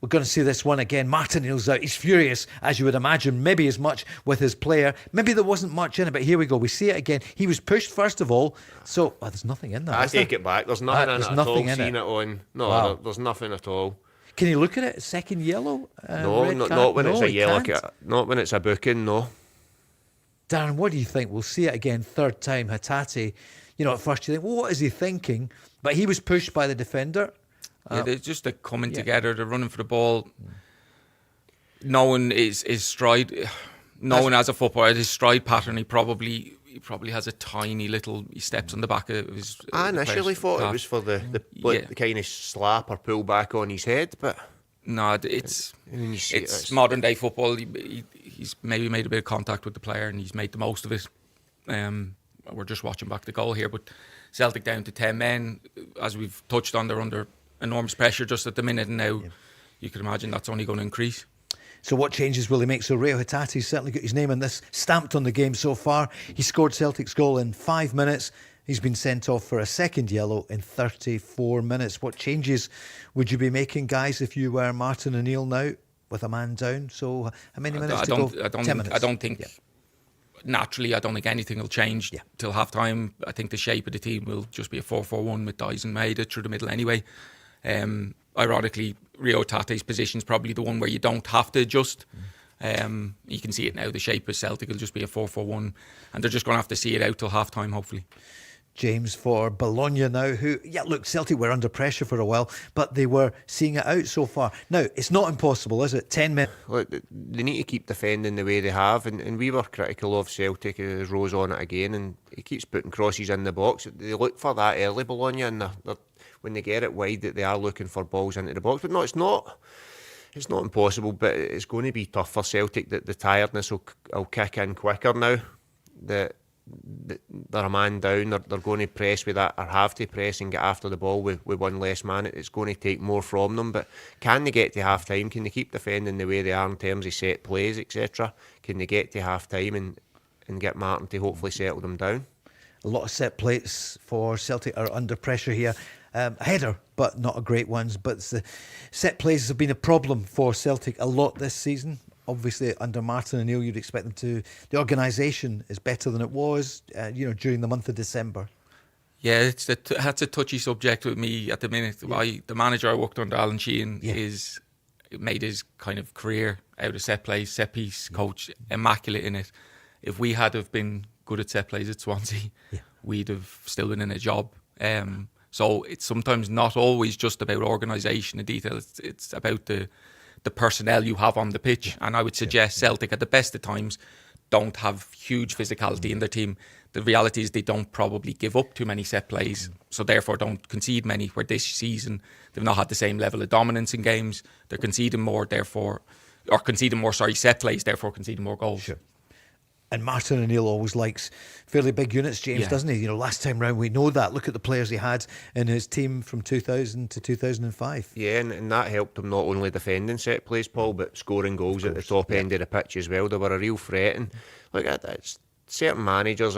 Speaker 2: We're going to see this one again. Martinelli's out. He's furious, as you would imagine, maybe as much with his player. Maybe there wasn't much in it, but here we go. We see it again. He was pushed, first of all. So, there's nothing in that.
Speaker 4: I take it back. There's nothing in it at all. Seen it on. No,
Speaker 2: wow.
Speaker 4: There's nothing at all.
Speaker 2: Can you look at it? Second yellow?
Speaker 4: No, not when it's a yellow card. Not when it's a booking, no.
Speaker 2: Darren, what do you think? We'll see it again, third time. Hatate, at first you think, well, what is he thinking? But he was pushed by the defender.
Speaker 3: They're just coming together. They're running for the ball. Knowing his stride, as a footballer, his stride pattern, he probably has a tiny little. He steps on the back of his.
Speaker 4: I initially thought it was for the kind of slap or pull back on his head, but
Speaker 3: no, it's modern day football. He's maybe made a bit of contact with the player and he's made the most of it. We're just watching back the goal here, but Celtic down to 10 men, as we've touched on, they're under enormous pressure just at the minute, and now you can imagine that's only going to increase.
Speaker 2: So what changes will he make? So Rio Hatate's certainly got his name on this, stamped on the game so far. He scored Celtic's goal in 5 minutes. He's been sent off for a second yellow in 34 minutes. What changes would you be making, guys, if you were Martin O'Neill now with a man down? So how many minutes to go? 10 minutes.
Speaker 3: I don't think... Naturally, I don't think anything will change till half time. I think the shape of the team will just be a 4-4-1 with Dyson Maeda through the middle anyway. Ironically, Rio Hatate's position is probably the one where you don't have to adjust. You can see it now. The shape of Celtic will just be a 4-4-1, and they're just going to have to see it out till half time, hopefully.
Speaker 2: James, for Bologna now, who, Celtic were under pressure for a while, but they were seeing it out so far. Now, it's not impossible, is it? 10 minutes.
Speaker 4: Look, they need to keep defending the way they have, and we were critical of Celtic as Rose on it again, and he keeps putting crosses in the box. They look for that early, Bologna, and when they get it wide, that they are looking for balls into the box. But no, it's not impossible, but it's going to be tough for Celtic. That the tiredness will kick in quicker now. They're a man down, they're going to press with that, or have to press and get after the ball with one less man. It's going to take more from them, but can they get to half time? Can they keep defending the way they are in terms of set plays, etc.? Can they get to half time and get Martin to hopefully settle them down?
Speaker 2: A lot of set plays for Celtic are under pressure here. A header, but not a great one. But the set plays have been a problem for Celtic a lot this season. Obviously, under Martin O'Neill, you'd expect them to. The organisation is better than it was, during the month of December.
Speaker 3: Yeah, that's a touchy subject with me at the minute. The manager I worked under, Alan Sheehan, made his kind of career out of set plays, set piece coach, immaculate in it. If we had have been good at set plays at Swansea, we'd have still been in a job. So it's sometimes not always just about organisation and detail. It's about the personnel you have on the pitch. And I would suggest Celtic, at the best of times, don't have huge physicality in their team. The reality is they don't probably give up too many set plays, so therefore don't concede many, where this season they've not had the same level of dominance in games. They're conceding more, set plays, therefore conceding more goals.
Speaker 2: Sure. And Martin O'Neill always likes fairly big units, James, doesn't he? Last time round we know that. Look at the players he had in his team from 2000 to 2005.
Speaker 4: Yeah, and that helped him not only defending set plays, Paul, but scoring goals at the top end of the pitch as well. They were a real threat. And look, certain managers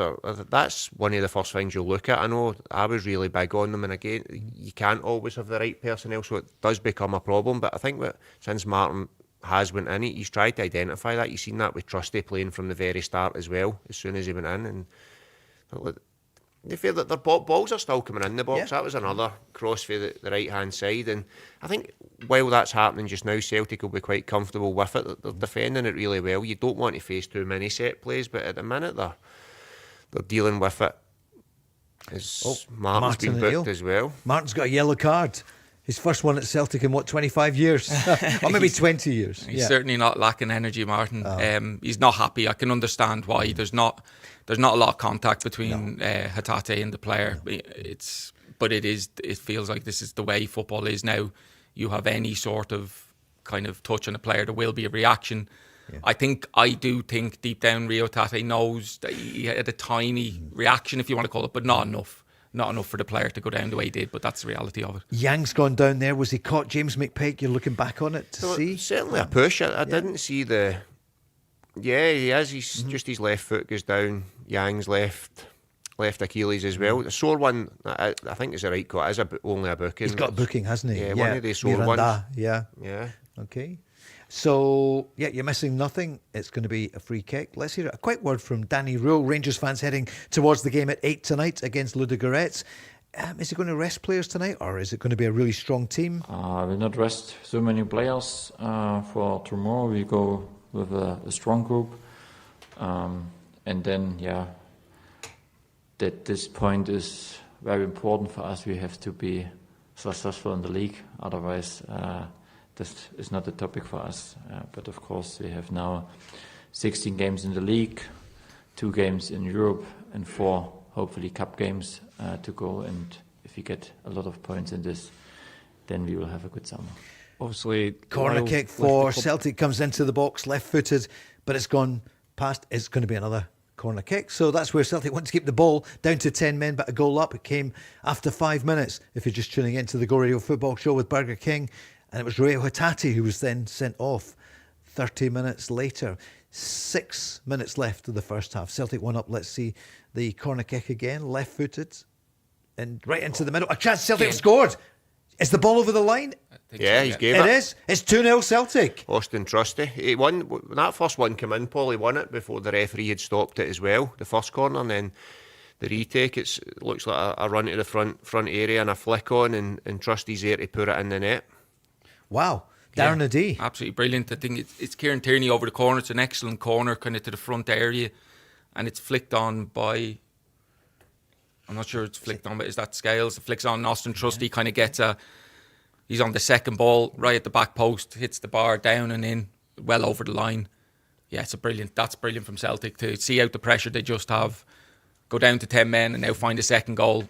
Speaker 4: that's one of the first things you'll look at. I know I was really big on them, and again, you can't always have the right personnel, so it does become a problem. But I think since Martin has went in, he's tried to identify that. You've seen that with Trusty playing from the very start as well, as soon as he went in. And they feel that their balls are still coming in the box. That was another cross for the right hand side, and I think while that's happening just now, Celtic will be quite comfortable with it. They're defending it really well. You don't want to face too many set plays, but at the minute they're dealing with it. Martin's been booked as well.
Speaker 2: Martin's got a yellow card. His first one at Celtic in 25 years? Or maybe 20 years.
Speaker 3: He's certainly not lacking energy, Martin. He's not happy. I can understand why. There's not a lot of contact between Hatate and the player. But it feels like this is the way football is now. You have any sort of kind of touch on a player, there will be a reaction. Yeah. I do think deep down Rio Hatate knows that he had a tiny reaction, if you want to call it, but not enough. Not enough for the player to go down the way he did, but that's the reality of it.
Speaker 2: Yang's gone down there. Was he caught? James McPake, you're looking back on it to see?
Speaker 4: Certainly a push. I didn't see the... Yeah, he has. He's just his left foot goes down. Yang's left Achilles as well. The sore one, I think it's a right cut. It is only a booking.
Speaker 2: He's got a booking, hasn't he?
Speaker 4: Yeah, one of the sore ones.
Speaker 2: Yeah. Okay. So, you're missing nothing. It's going to be a free kick. Let's hear a quick word from Danny Røhl, Rangers fans heading towards the game at 8 tonight against Ludogorets. Is he going to rest players tonight, or is it going to be a really strong team?
Speaker 8: I will not rest so many players for tomorrow. We go with a strong group. And then, that this point is very important for us. We have to be successful in the league. Otherwise... this is not a topic for us, but of course we have now 16 games in the league, 2 games in Europe and 4 hopefully cup games to go, and if we get a lot of points in this, then we will have a good summer.
Speaker 2: Obviously, corner kick for Celtic comes into the box, left-footed, but it's gone past. It's going to be another corner kick, so that's where Celtic want to keep the ball down to 10 men, but a goal up. It came after 5 minutes, if you're just tuning into the Go Radio Football Show with Burger King. And it was Rio Hatate who was then sent off 30 minutes later. 6 minutes left of the first half. Celtic 1 up. Let's see the corner kick again. Left-footed. And right into the middle. A chance. Celtic scored. Is the ball over the line?
Speaker 4: Yeah, he's gave it.
Speaker 2: It is. It's 2-0 Celtic.
Speaker 4: Austin Trusty. He won. When that first one came in, Paul, he won it before the referee had stopped it as well. The first corner, and then the retake. It looks like a run to the front area and a flick on, and Trusty's there to put it in the net.
Speaker 2: Wow. Darren Adi.
Speaker 3: Absolutely brilliant. I think it's Kieran Tierney over the corner. It's an excellent corner kind of to the front area, and it's flicked on by, I'm not sure it's flicked on, but is that Scales? It flicks on. Austin Trusty kind of gets he's on the second ball right at the back post, hits the bar down and in, well over the line. Yeah, that's brilliant from Celtic to see out the pressure they just have, go down to 10 men and now find a second goal.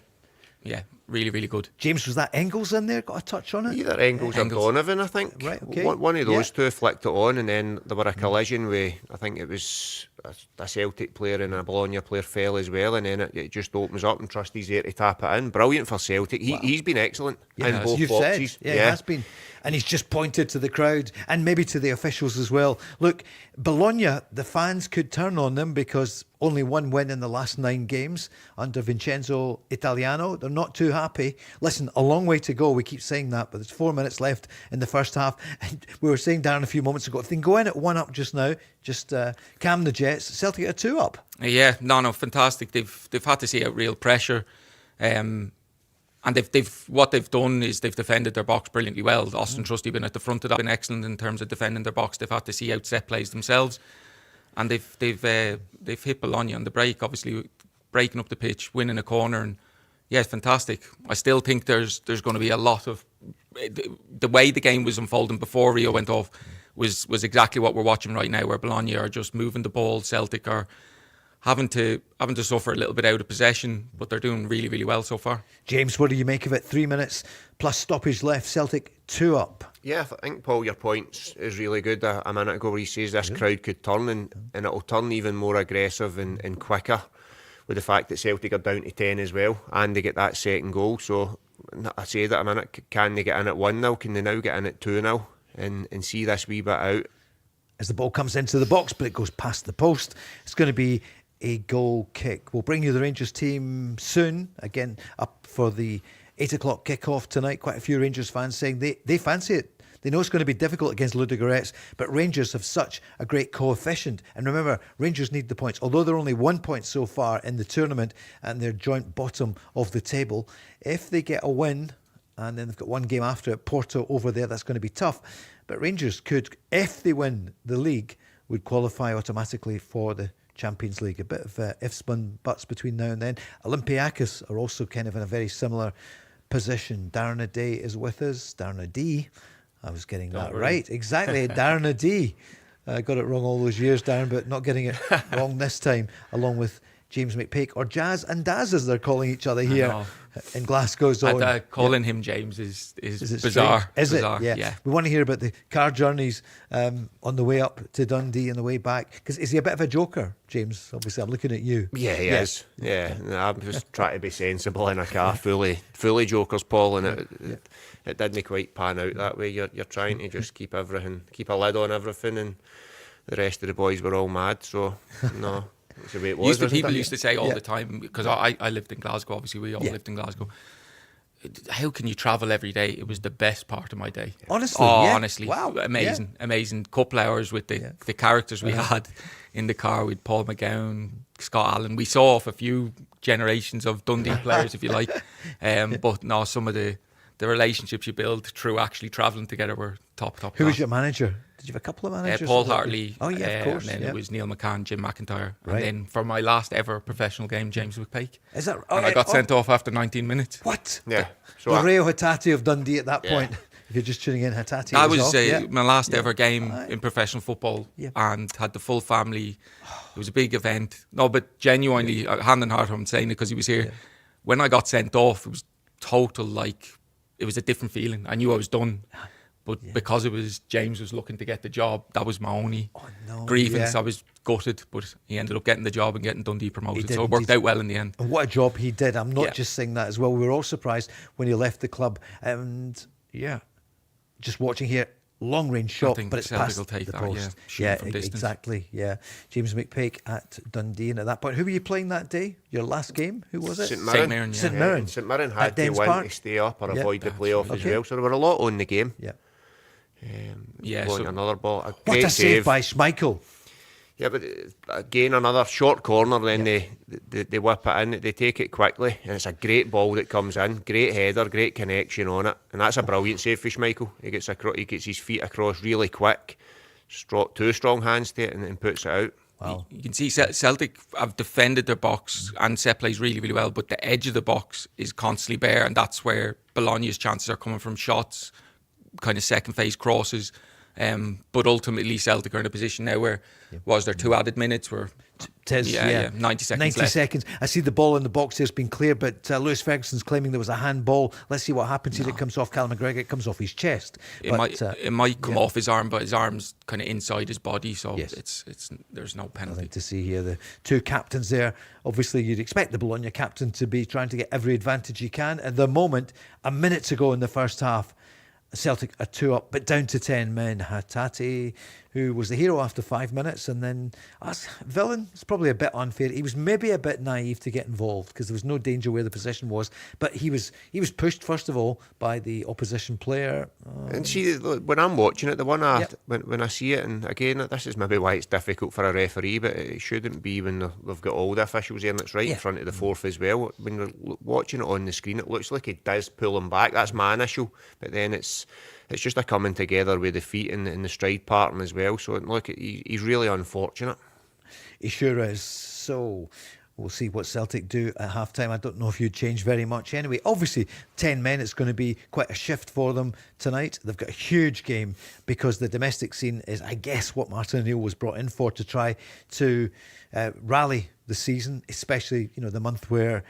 Speaker 3: Yeah, really, really good.
Speaker 2: James, was that Engels in there? Got a touch on it?
Speaker 4: Either Engels or Donovan, I think.
Speaker 2: Right, okay.
Speaker 4: One of those two flicked it on, and then there were a collision with, I think it was a Celtic player and a Bologna player fell as well, and then it just opens up and Trusty's there to tap it in. Brilliant for Celtic. He's been excellent in both boxes.
Speaker 2: He has been. And he's just pointed to the crowd and maybe to the officials as well. Look, Bologna, the fans could turn on them because only 1 win in the last 9 games under Vincenzo Italiano. They're not too happy. Listen, a long way to go. We keep saying that, but there's 4 minutes left in the first half. And we were saying, Darren, a few moments ago, if they can go in at 1 up just now, just calm the jets. Celtic at 2 up.
Speaker 3: Yeah, no, fantastic. They've had to see out real pressure. And what they've done is they've defended their box brilliantly well. Austin Trusty been at the front of that, been excellent in terms of defending their box. They've had to see out set plays themselves, and they've hit Bologna on the break. Obviously, breaking up the pitch, winning a corner, and yeah, fantastic. I still think there's going to be a lot of the way the game was unfolding before Rio went off was exactly what we're watching right now, where Bologna are just moving the ball. Celtic are having to suffer a little bit out of possession, but they're doing really, really well so far.
Speaker 2: James, what do you make of it? 3 minutes plus stoppage left, Celtic 2 up.
Speaker 4: Yeah, I think, Paul, your point is really good. A minute ago where he says this crowd could turn, and it'll turn even more aggressive and quicker with the fact that Celtic are down to 10 as well, and they get that second goal. So I say that a minute, can they get in at 1-0? Can they now get in at 2-0 and see this wee bit out?
Speaker 2: As the ball comes into the box, but it goes past the post, it's going to be a goal kick. We'll bring you the Rangers team soon. Again, up for the 8 o'clock kickoff tonight. Quite a few Rangers fans saying they fancy it. They know it's going to be difficult against Ludogorets, but Rangers have such a great coefficient. And remember, Rangers need the points. Although they're only 1 point so far in the tournament and they're joint bottom of the table, if they get a win, and then they've got 1 game after it, Porto over there, that's going to be tough. But Rangers could, if they win the league, would qualify automatically for the Champions League. A bit of ifs and buts between now and then. Olympiacos are also kind of in a very similar position. Darren O'Day is with us. Darren O'Day. I was getting that right. Exactly. Darren O'Day. I got it wrong all those years, Darren, but not getting it wrong this time, along with James McPake, or Jazz and Daz as they're calling each other here in Glasgow zone.
Speaker 3: Calling him James is bizarre.
Speaker 2: Is
Speaker 3: bizarre.
Speaker 2: it? Yeah. We want to hear about the car journeys on the way up to Dundee and the way back. Because is he a bit of a joker, James? Obviously, I'm looking at you.
Speaker 4: Yeah, he is. Yeah, I'm just trying to be sensible in a car, fully jokers, Paul, and it didn't quite pan out that way. You're trying to just keep a lid on everything, and the rest of the boys were all mad. So no. That's the way it was,
Speaker 3: people used to say all the time, because I lived in Glasgow, obviously we all lived in Glasgow, how can you travel every day? It was the best part of my day.
Speaker 2: Honestly,
Speaker 3: honestly,
Speaker 2: wow,
Speaker 3: amazing couple hours with the characters we had in the car with Paul McGowan, Scott Allen. We saw off a few generations of Dundee players, if you like, but no, some of the relationships you build through actually travelling together were top.
Speaker 2: Who was your manager? Did you have a couple of managers?
Speaker 3: Paul Hartley.
Speaker 2: Oh yeah, of course.
Speaker 3: And then it was Neil McCann, Jim McIntyre,
Speaker 2: right.
Speaker 3: And then for my last ever professional game, James McPake.
Speaker 2: Is that?
Speaker 3: And I got sent off after 19 minutes.
Speaker 2: What?
Speaker 4: Yeah.
Speaker 2: So the Røhl Hatate of Dundee at that point. If you're just tuning in, Hatate.
Speaker 3: That was my last ever game in professional football, and had the full family. It was a big event. No, but genuinely, hand on heart, I'm saying it because he was here. Yeah. When I got sent off, it was total it was a different feeling. I knew I was done. But because it was James was looking to get the job, that was my only grievance. I was gutted, but he ended up getting the job and getting Dundee promoted. So it worked out well in the end.
Speaker 2: And what a job he did. I'm not just saying that as well. We were all surprised when he left the club. And just watching here, long range shot, but it's
Speaker 3: Celtic
Speaker 2: past
Speaker 3: will take
Speaker 2: the
Speaker 3: that,
Speaker 2: post.
Speaker 3: From distance.
Speaker 2: Exactly. Yeah, James McPake at Dundee, and at that point, who were you playing that day? Your last game? Who was it?
Speaker 4: St Mirren.
Speaker 2: St Mirren.
Speaker 4: St Mirren had to win to stay up or avoid the playoff as well. So there were a lot on the game. Another ball.
Speaker 2: What a save by Schmeichel.
Speaker 4: Yeah, but again, another short corner, then they whip it in, they take it quickly, and it's a great ball that comes in, great header, great connection on it, and that's a brilliant save for Schmeichel. He gets his feet across really quick, two strong hands to it, and puts it out.
Speaker 2: Wow.
Speaker 3: You can see Celtic have defended their box and set plays really, really well, but the edge of the box is constantly bare, and that's where Bologna's chances are coming from, shots, kind of second phase crosses. But ultimately Celtic are in a position now where was there 2 added minutes where 90 seconds
Speaker 2: 90
Speaker 3: left.
Speaker 2: seconds. I see the ball in the box there's been clear, but Lewis Ferguson's claiming there was a handball. Let's see what happens. It comes off Callum McGregor, it comes off his chest.
Speaker 3: It might come off his arm, but his arm's kind of inside his body, so it's there's no penalty.
Speaker 2: Nothing to see here. The two captains there. Obviously you'd expect the Bologna captain to be trying to get every advantage he can. At the moment, a minute to go in the first half, Celtic are 2 up, but down to 10 men. Hatate, who was the hero after 5 minutes, and then villain. It's probably a bit unfair. He was maybe a bit naive to get involved because there was no danger where the possession was, but he was pushed first of all by the opposition player.
Speaker 4: And see, when I'm watching it, when I see it, and again, this is maybe why it's difficult for a referee, but it shouldn't be when they've got all the officials there and it's right in front of the fourth as well. When you're watching it on the screen, it looks like he does pull him back. That's my initial, but then it's just a coming together with the feet and the stride pattern as well. So look, he's really unfortunate.
Speaker 2: He sure is. So we'll see what Celtic do at half-time. I don't know if you'd change very much anyway. Obviously, 10 men, it's going to be quite a shift for them tonight. They've got a huge game because the domestic scene is, I guess, what Martin O'Neill was brought in for, to try to rally the season, especially, the month where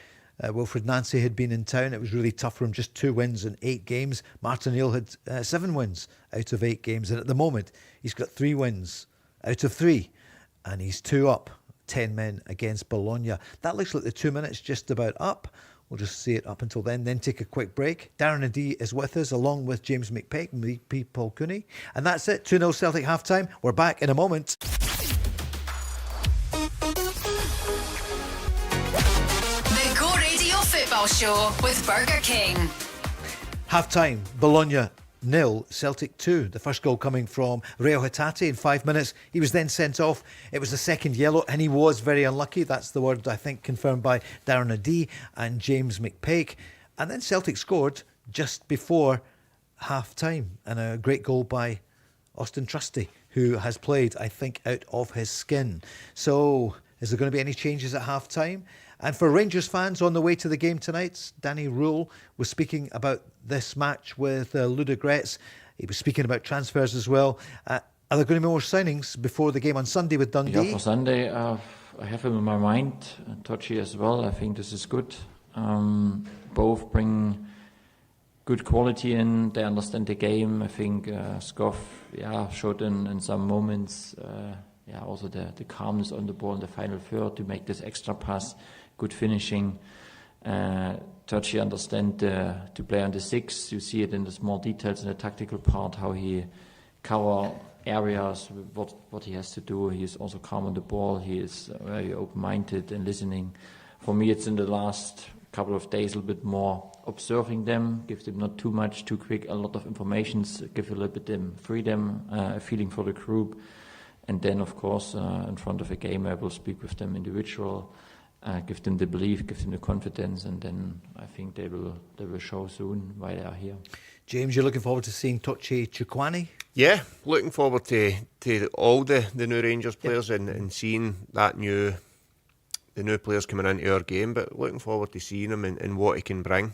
Speaker 2: Wilfred Nancy had been in town. It was really tough for him, just 2 wins in 8 games. Martin O'Neill had 7 wins out of 8 games, and at the moment he's got 3 wins out of 3, and he's 2 up, 10 men against Bologna. That looks like the 2 minutes just about up. We'll just see it up until then take a quick break. Darren O'Day is with us, along with James McPake and VP Paul Cooney, and that's it. 2-0 Celtic half-time. We're back in a moment.
Speaker 1: Football Show with Burger King.
Speaker 2: Half-time, Bologna 0, Celtic 2. The first goal coming from Røhl Hatate in 5 minutes. He was then sent off. It was the second yellow, and he was very unlucky. That's the word, I think, confirmed by Darren O'Day and James McPake. And then Celtic scored just before half-time, and a great goal by Austin Trusty, who has played, I think, out of his skin. So is there going to be any changes at half-time? And for Rangers fans on the way to the game tonight, Danny Røhl was speaking about this match with Ludo Gretz. He was speaking about transfers as well. Are there going to be more signings before the game on Sunday with Dundee?
Speaker 8: Yeah, for Sunday, I have him in my mind. Touchy as well. I think this is good. Both bring good quality in. They understand the game. I think Skoff, showed in some moments. Also the calmness on the ball in the final third to make this extra pass. Good finishing. Touchy understand to play on the 6. You see it in the small details in the tactical part, how he cover areas, what he has to do. He is also calm on the ball. He is very open-minded and listening. For me, it's in the last couple of days a little bit more observing them, give them not too much, too quick, a lot of information, give a little bit them freedom, a feeling for the group. And then, of course, in front of a game, I will speak with them individual, give them the belief, give them the confidence, and then I think they will show soon why they are here.
Speaker 2: James, you're looking forward to seeing Tochi Chukwani?
Speaker 4: Yeah, looking forward to all the new Rangers players and seeing the new players coming into our game, but looking forward to seeing him and what he can bring.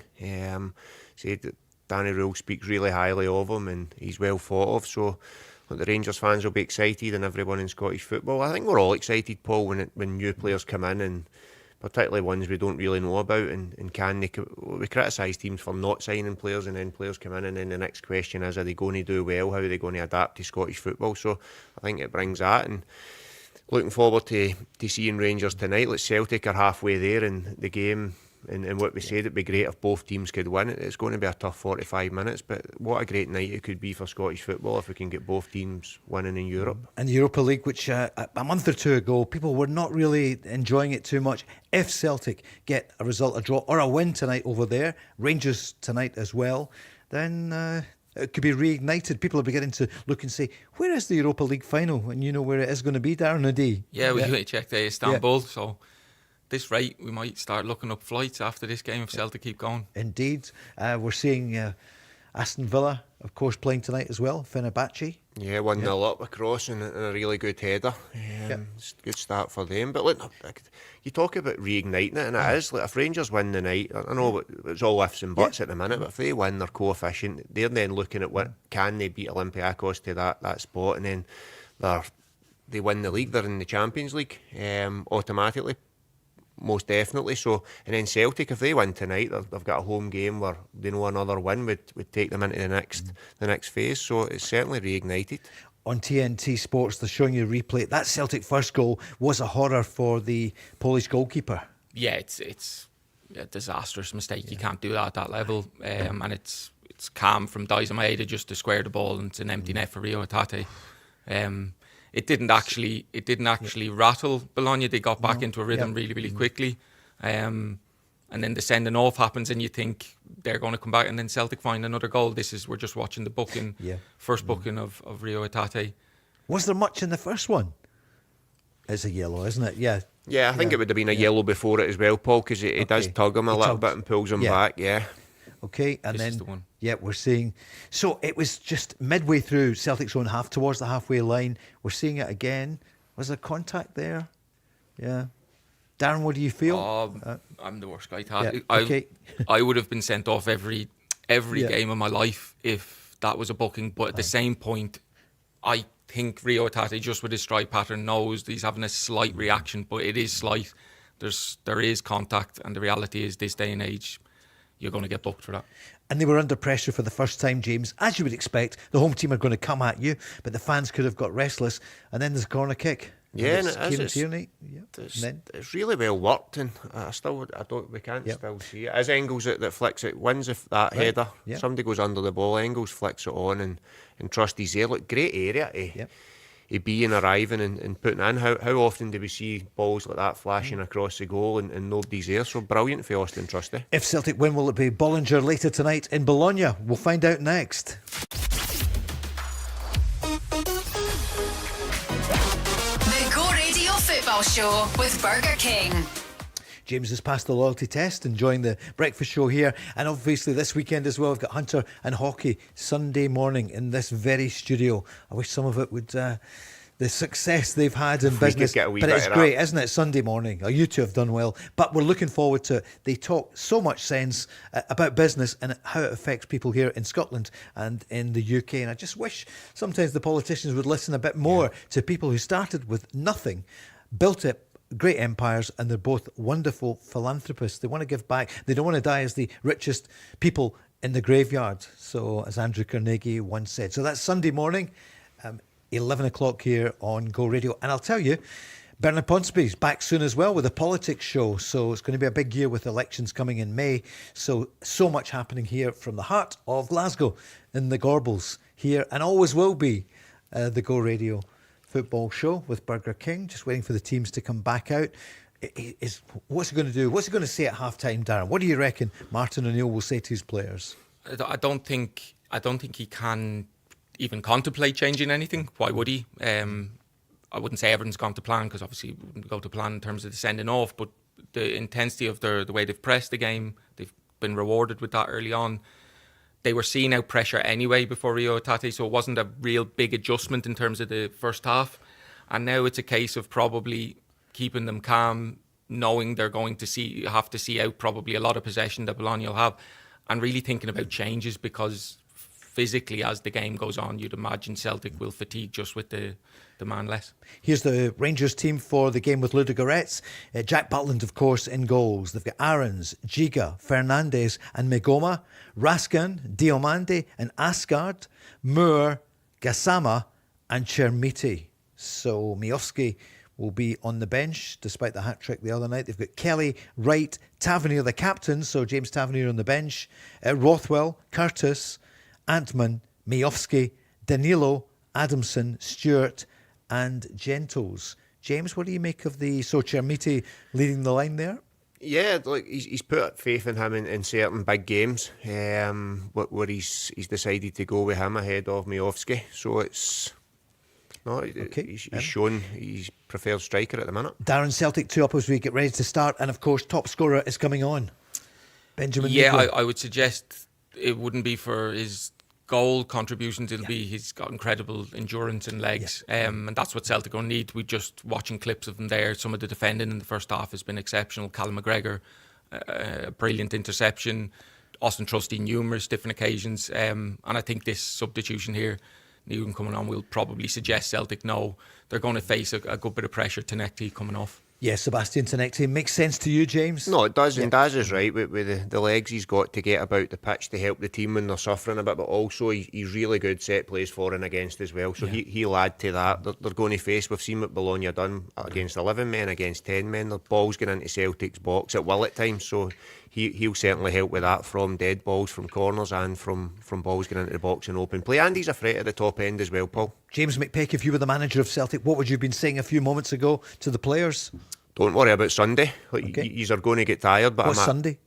Speaker 4: Said that Danny Røhl speaks really highly of him and he's well thought of, so the Rangers fans will be excited and everyone in Scottish football. I think we're all excited, Paul, when new players come in, and particularly ones we don't really know about, and we criticise teams for not signing players, and then players come in and then the next question is, are they going to do well? How are they going to adapt to Scottish football? So I think it brings that, and looking forward to seeing Rangers tonight. Celtic are halfway there in the game, and what we said, it'd be great if both teams could win. It's going to be a tough 45 minutes, but what a great night it could be for Scottish football if we can get both teams winning in Europe.
Speaker 2: And the Europa League, which a month or two ago, people were not really enjoying it too much. If Celtic get a result, a draw or a win tonight over there, Rangers tonight as well, then it could be reignited. People are beginning to look and say, where is the Europa League final? And you know where it is going to be, Darren O'Dea.
Speaker 3: Yeah, we checked Istanbul, so this rate, we might start looking up flights after this game if Celtic keep going.
Speaker 2: Indeed. We're seeing Aston Villa, of course, playing tonight as well. Fenerbahce.
Speaker 4: Yeah, 1-0 up across and a really good header. It's a good start for them. But look, you talk about reigniting it, and it is. Like, if Rangers win the night, I know it's all ifs and buts at the minute, but if they win their coefficient, they're then looking at what can they beat Olympiacos to that spot, and then they win the league, they're in the Champions League automatically. Most definitely. So, and then Celtic, if they win tonight, they've got a home game where they know another win would take them into the next phase. So it's certainly reignited.
Speaker 2: On TNT Sports, they're showing you a replay. That Celtic first goal was a horror for the Polish goalkeeper.
Speaker 3: Yeah, it's a disastrous mistake. You can't do that at that level. And it's calm from Dysamaeda just to square the ball, and it's an empty net for Rio Hatate. It didn't actually rattle Bologna. They got back into a rhythm really quickly. And then the sending off happens and you think they're going to come back, and then Celtic find another goal. We're just watching the booking, first booking of Rio Hatate.
Speaker 2: Was there much in the first one? It's a yellow, isn't it? Yeah.
Speaker 4: Yeah, I think it would have been a yellow before it as well, Paul, because he does tug him a little bit and pulls him back,
Speaker 2: Okay, and
Speaker 3: this
Speaker 2: then
Speaker 3: is the one.
Speaker 2: We're seeing. So it was just midway through Celtic's own half, towards the halfway line. We're seeing it again. Was there contact there? Yeah. Darren, what do you feel?
Speaker 3: I'm the worst guy to ask. I would have been sent off every game of my life if that was a booking. But at the same point, I think Rio Hatate, just with his strike pattern, knows he's having a slight reaction, but it is slight. There is contact, and the reality is, this day and age, you're going to get booked for that. And
Speaker 2: they were under pressure for the first time, James. As you would expect, the home team are going to come at you, but the fans could have got restless. And then there's a corner kick.
Speaker 4: Yeah, and it's really well worked, and we can't still see it. As Engels that flicks it, wins if that header. Yep. Somebody goes under the ball, Engels flicks it on, and Trusty's there. Look, great area to be and arriving and putting in. How often do we see balls like that flashing across the goal and nobody's there? So brilliant for Austin Trusty.
Speaker 2: If Celtic win, will it be Bollinger later tonight in Bologna? We'll find out next.
Speaker 1: Show with Burger King.
Speaker 2: James has passed the loyalty test, enjoying the breakfast show here, and obviously this weekend as well we've got Hunter and hockey Sunday morning in this very studio. I wish some of it would the success they've had in
Speaker 4: If we could
Speaker 2: business.
Speaker 4: get a wee
Speaker 2: But
Speaker 4: bit
Speaker 2: it's
Speaker 4: of
Speaker 2: great,
Speaker 4: that.
Speaker 2: isn't it? Sunday morning. Oh, you two have done well. But we're looking forward to it. They talk so much sense about business and how it affects people here in Scotland and in the UK. And I just wish sometimes the politicians would listen a bit more to people who started with nothing, built it, great empires, and they're both wonderful philanthropists. They want to give back. They don't want to die as the richest people in the graveyard. So, as Andrew Carnegie once said. So that's Sunday morning, 11 o'clock here on Go Radio. And I'll tell you, Bernard Ponsonby's back soon as well with a politics show. So it's going to be a big year with elections coming in May. So much happening here from the heart of Glasgow in the Gorbals here, and always will be the Go Radio football show with Burger King. Just waiting for the teams to come back out. What's he going to do? What's he going to say at half-time, Darren? What do you reckon Martin O'Neill will say to his players?
Speaker 3: I don't think he can even contemplate changing anything. Why would he? I wouldn't say everything's gone to plan, because obviously it wouldn't go to plan in terms of the sending off, but the intensity of the way they've pressed the game, they've been rewarded with that early on. They were seeing out pressure anyway before Rio Hatate, so it wasn't a real big adjustment in terms of the first half. And now it's a case of probably keeping them calm, knowing they're going to have to see out probably a lot of possession that Bologna will have, and really thinking about changes, because physically, as the game goes on, you'd imagine Celtic will fatigue just with the man less.
Speaker 2: Here's the Rangers team for the game with Ludogorets. Jack Butland, of course, in goals. They've got Aarons, Giga, Fernandes and Megoma, Raskin, Diomande and Asgard, Moore, Gassama and Chermiti. So Miovski will be on the bench despite the hat-trick the other night. They've got Kelly, Wright, Tavernier, the captain, so James Tavernier on the bench, Rothwell, Curtis, Antman, Miovski, Danilo, Adamson, Stewart and Gentles. James, what do you make of Chermiti leading the line there?
Speaker 4: Yeah, like he's put faith in him in certain big games, where he's decided to go with him ahead of Miovski. So he's shown he's preferred striker at the minute.
Speaker 2: Darren, Celtic 2 up as we get ready to start, and of course top scorer is coming on, Benjamin.
Speaker 3: Yeah, I would suggest it wouldn't be for his goal contributions. It'll be he's got incredible endurance and legs, and that's what Celtic will need. We just watching clips of him there. Some of the defending in the first half has been exceptional. Callum McGregor, a brilliant interception. Austin Trusty, numerous different occasions, and I think this substitution here, Newton coming on, will probably suggest Celtic know they're going to face a good bit of pressure. Tenecti coming off.
Speaker 2: Yeah, Sebastian Tenecti. Makes sense to you, James?
Speaker 4: No, it does, and Daz is right with the legs he's got to get about the pitch to help the team when they're suffering a bit, but also he's really good set plays for and against as well, so he'll add to that. They're going to face, we've seen what Bologna done against 11 men, against 10 men, the ball's going into Celtic's box at will at times, so he'll certainly help with that, from dead balls, from corners and from balls going into the box and open play, and he's a threat at the top end as well, Paul.
Speaker 2: James McPake, if you were the manager of Celtic, what would you have been saying a few moments ago to the players?
Speaker 4: Don't worry about Sunday. Yous are going to get tired. But
Speaker 2: What's Sunday?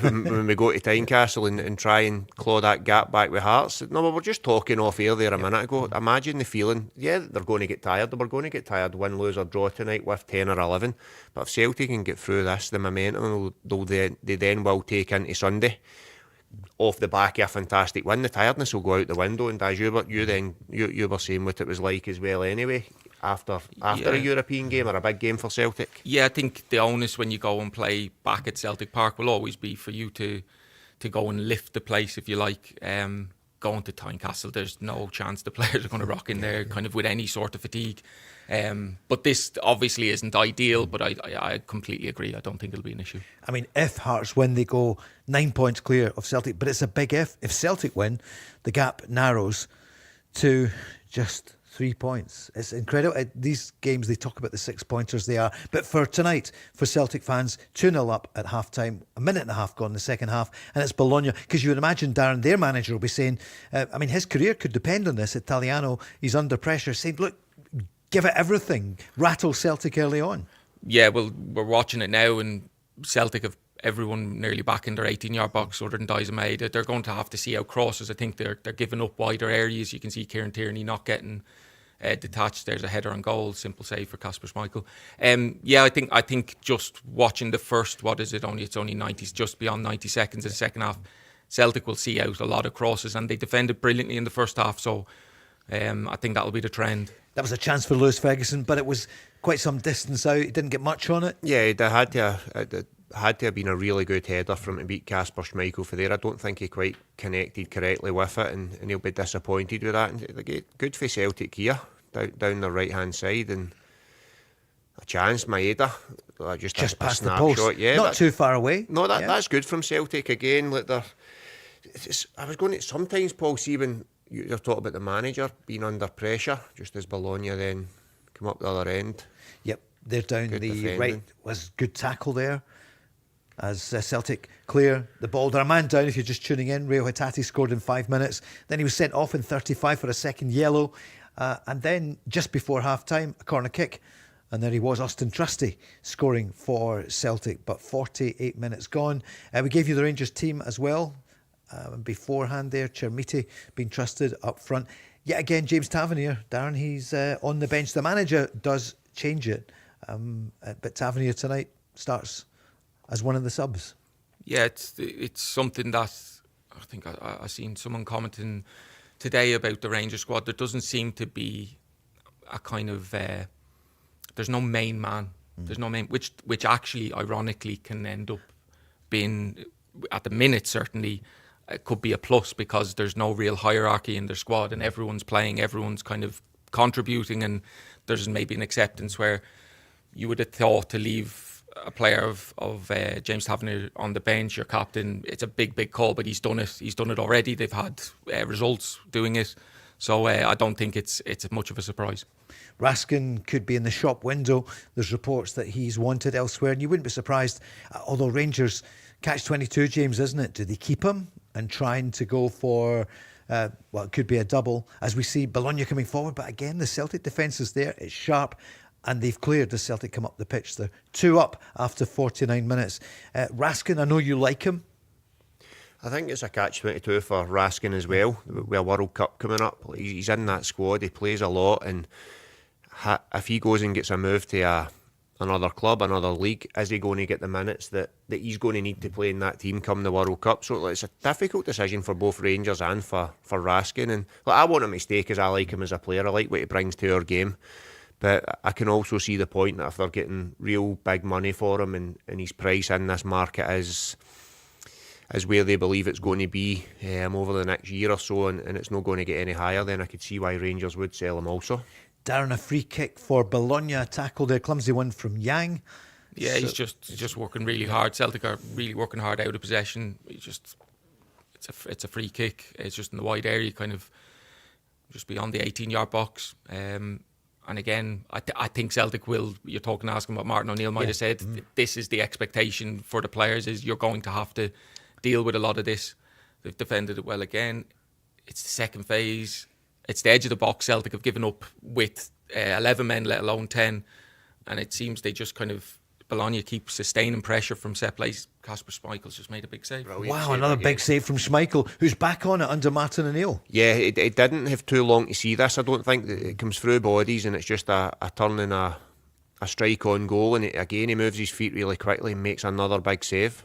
Speaker 4: when we go to Tynecastle and try and claw that gap back with Hearts. No, we were just talking off air there a minute ago. Imagine the feeling. Yeah, they're going to get tired. They were going to get tired, win, lose or draw tonight with 10 or 11. But if Celtic can get through this, the momentum they then will take into Sunday. Off the back of a fantastic win, the tiredness will go out the window. And as you were saying what it was like as well anyway, after a European game or a big game for Celtic.
Speaker 3: Yeah, I think the onus when you go and play back at Celtic Park will always be for you to go and lift the place, if you like. Going to Tynecastle, there's no chance the players are going to rock in there kind of with any sort of fatigue. But this obviously isn't ideal, but I completely agree. I don't think it'll be an issue.
Speaker 2: I mean, if Hearts win, they go 9 points clear of Celtic, but it's a big if. If Celtic win, the gap narrows to just 3 points. It's incredible. These games, they talk about the 6-pointers they are. But for tonight, for Celtic fans, 2-0 up at half-time, a minute and a half gone in the second half, and it's Bologna. Because you would imagine, Darren, their manager will be saying, his career could depend on this. Italiano, he's under pressure, saying, look, give it everything. Rattle Celtic early on. Yeah,
Speaker 3: well, we're watching it now, and Celtic have everyone nearly back in their 18-yard box other than Dizamay. They're going to have to see out crosses. I think they're giving up wider areas. You can see Kieran Tierney not getting detached. There's a header on goal, simple save for Kasper Schmeichel. I think just watching the first, it's only 90, just beyond 90 seconds of the second half, Celtic will see out a lot of crosses, and they defended brilliantly in the first half, so I think that'll be the trend.
Speaker 2: That was a chance for Lewis Ferguson, but it was quite some distance out. He didn't get much on it.
Speaker 4: Yeah, it had to have been a really good header from him to beat Kasper Schmeichel for there. I don't think he quite connected correctly with it, and he'll be disappointed with that. And good for Celtic here, down the right-hand side, and a chance, Maeda,
Speaker 2: just past the post. Yeah, not too far away.
Speaker 4: No, that's good from Celtic again. Like I was going to sometimes, Paul, see when you're talking about the manager being under pressure, just as Bologna then come up the other end.
Speaker 2: Yep, they're down good the defending. Right. Was good tackle there as Celtic clear the ball. They're a man down if you're just tuning in. Røhl Hatate scored in 5 minutes. Then he was sent off in 35 for a second yellow. And then just before half-time, a corner kick. And there he was, Austin Trusty, scoring for Celtic. But 48 minutes gone. We gave you the Rangers team as well. Beforehand there, Chermiti being trusted up front. Yet again, James Tavernier, Darren, he's on the bench. The manager does change it. But Tavernier tonight starts as one of the subs.
Speaker 3: Yeah, it's something that I think I seen someone commenting today about the Rangers squad. There doesn't seem to be a kind of... there's no main man. There's no main... Which actually, ironically, can end up being, at the minute, certainly... It could be a plus because there's no real hierarchy in their squad and everyone's playing, everyone's kind of contributing, and there's maybe an acceptance where you would have thought to leave a player of James Tavernier on the bench, your captain. It's a big call, but he's done it. He's done it already. They've had results doing it. So I don't think it's much of a surprise.
Speaker 2: Raskin could be in the shop window. There's reports that he's wanted elsewhere, and you wouldn't be surprised, although Rangers catch-22, James, isn't it? Do they keep him and trying to go for, it could be a double, as we see Bologna coming forward. But again, the Celtic defence is there. It's sharp, and they've cleared the Celtic come up the pitch. They're 2 up after 49 minutes. Raskin, I know you like him.
Speaker 4: I think it's a catch-22 for Raskin as well, with a World Cup coming up. He's in that squad, he plays a lot, and if he goes and gets a move to another club, another league, is he going to get the minutes that he's going to need to play in that team come the World Cup? So it's a difficult decision for both Rangers and for Raskin. And I want him to stay because I like him as a player. I like what he brings to our game. But I can also see the point that if they're getting real big money for him and his price in this market is where they believe it's going to be over the next year or so, and it's not going to get any higher, then I could see why Rangers would sell him also.
Speaker 2: Darren, a free kick for Bologna, a tackle there, clumsy one from Yang.
Speaker 3: Yeah, he's just working really hard. Celtic are really working hard out of possession. It's a free kick. It's just in the wide area, kind of just beyond the 18-yard box. And again, I think Celtic will. You're asking what Martin O'Neill might have said. This is the expectation for the players: is you're going to have to deal with a lot of this. They've defended it well again. It's the second phase. It's the edge of the box. Celtic have given up with 11 men, let alone 10. And it seems they just kind of... Bologna keep sustaining pressure from set plays. Kasper Schmeichel's just made a big save.
Speaker 2: Wow, another big save from Schmeichel, who's back on it under Martin O'Neill.
Speaker 4: Yeah, it didn't have too long to see this. I don't think that it comes through bodies and it's just a turn and a strike on goal. And he moves his feet really quickly and makes another big save.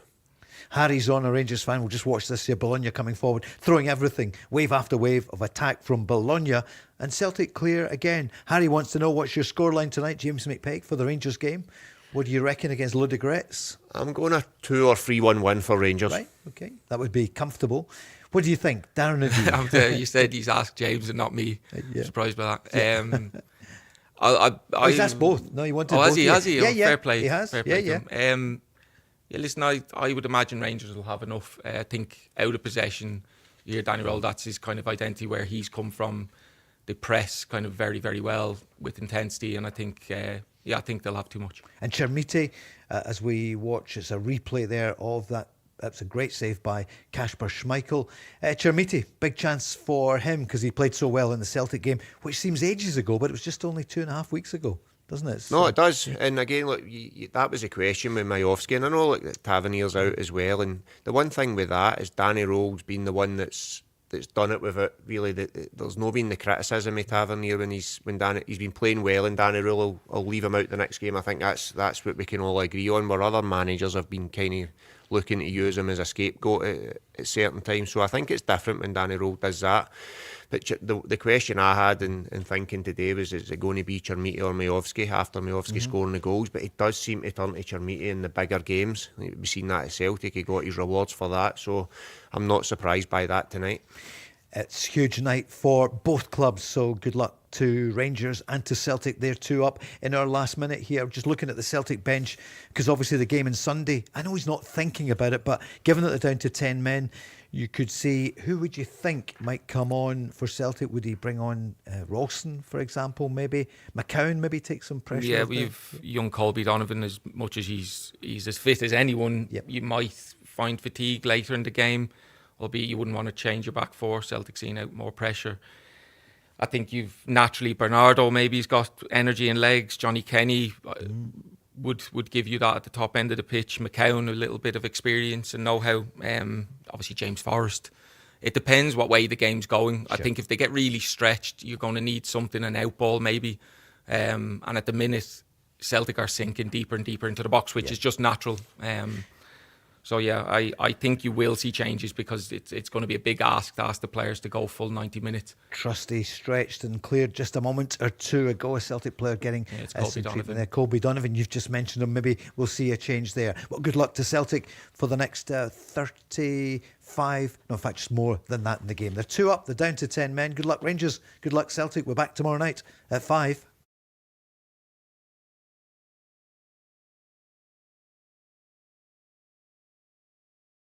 Speaker 2: Harry's on, a Rangers fan. We'll just watch this here. Bologna coming forward, throwing everything, wave after wave of attack from Bologna. And Celtic clear again. Harry wants to know, what's your scoreline tonight, James McPake, for the Rangers game? What do you reckon against Ludogorets?
Speaker 4: I'm going a 2 or 3-1 win for Rangers.
Speaker 2: Right, okay. That would be comfortable. What do you think? Darren and you?
Speaker 3: You said he's asked James and not me.
Speaker 2: Yeah.
Speaker 3: Surprised by that.
Speaker 2: He's asked both. No, he wanted both.
Speaker 3: Has he?
Speaker 2: Yeah.
Speaker 3: Fair play.
Speaker 2: He has.
Speaker 3: Fair play to him. Listen, I would imagine Rangers will have enough. I think out of possession, you hear Danny Røhl, that's his kind of identity, where he's come from. They press kind of very, very well with intensity, and I think they'll have too much.
Speaker 2: And Chermiti, as we watch, it's a replay there of that. That's a great save by Kasper Schmeichel. Chermiti, big chance for him because he played so well in the Celtic game, which seems ages ago, but it was just only 2.5 weeks ago. Doesn't it?
Speaker 4: No, it does. And again, look, that was a question with Majovski, and I know that Tavernier's out as well. And the one thing with that is Danny Røhl's been the one that's done it with it. Really, there's no been the criticism of Tavernier when he's been playing well, and Danny Røhl will leave him out the next game. I think that's what we can all agree on. Where other managers have been kind of looking to use him as a scapegoat at certain times. So I think it's different when Danny Røhl does that. But the question I had in thinking today was, is it going to be Chermiti or Majovski after Majovski scoring the goals? But he does seem to turn to Chermiti in the bigger games. We've seen that at Celtic. He got his rewards for that. So I'm not surprised by that tonight.
Speaker 2: It's a huge night for both clubs, so good luck to Rangers and to Celtic. They're 2 up in our last minute here. Just looking at the Celtic bench, because obviously the game on Sunday, I know he's not thinking about it, but given that they're down to 10 men, you could see, who would you think might come on for Celtic? Would he bring on Ralston, for example, maybe? McCown maybe take some pressure?
Speaker 3: Yeah, we've young Colby Donovan, as much as he's as fit as anyone.
Speaker 2: Yep.
Speaker 3: You might find fatigue later in the game, albeit you wouldn't want to change your back four. Celtic seeing out more pressure. I think you've naturally Bernardo, maybe he's got energy and legs. Johnny Kenny would give you that at the top end of the pitch. McCown, a little bit of experience and know-how. Obviously James Forrest. It depends what way the game's going. Sure. I think if they get really stretched, you're going to need something, an out ball maybe. And at the minute, Celtic are sinking deeper and deeper into the box, which is just natural. So yeah, I think you will see changes, because it's going to be a big ask to ask the players to go full 90 minutes.
Speaker 2: Trusty stretched and cleared just a moment or two ago. A Celtic player getting
Speaker 3: Colby Donovan.
Speaker 2: Colby Donovan, you've just mentioned him. Maybe we'll see a change there. Well, good luck to Celtic for the next 35, no, in fact, just more than that in the game. They're 2 up, they're down to 10 men. Good luck, Rangers. Good luck, Celtic. We're back tomorrow night at 5.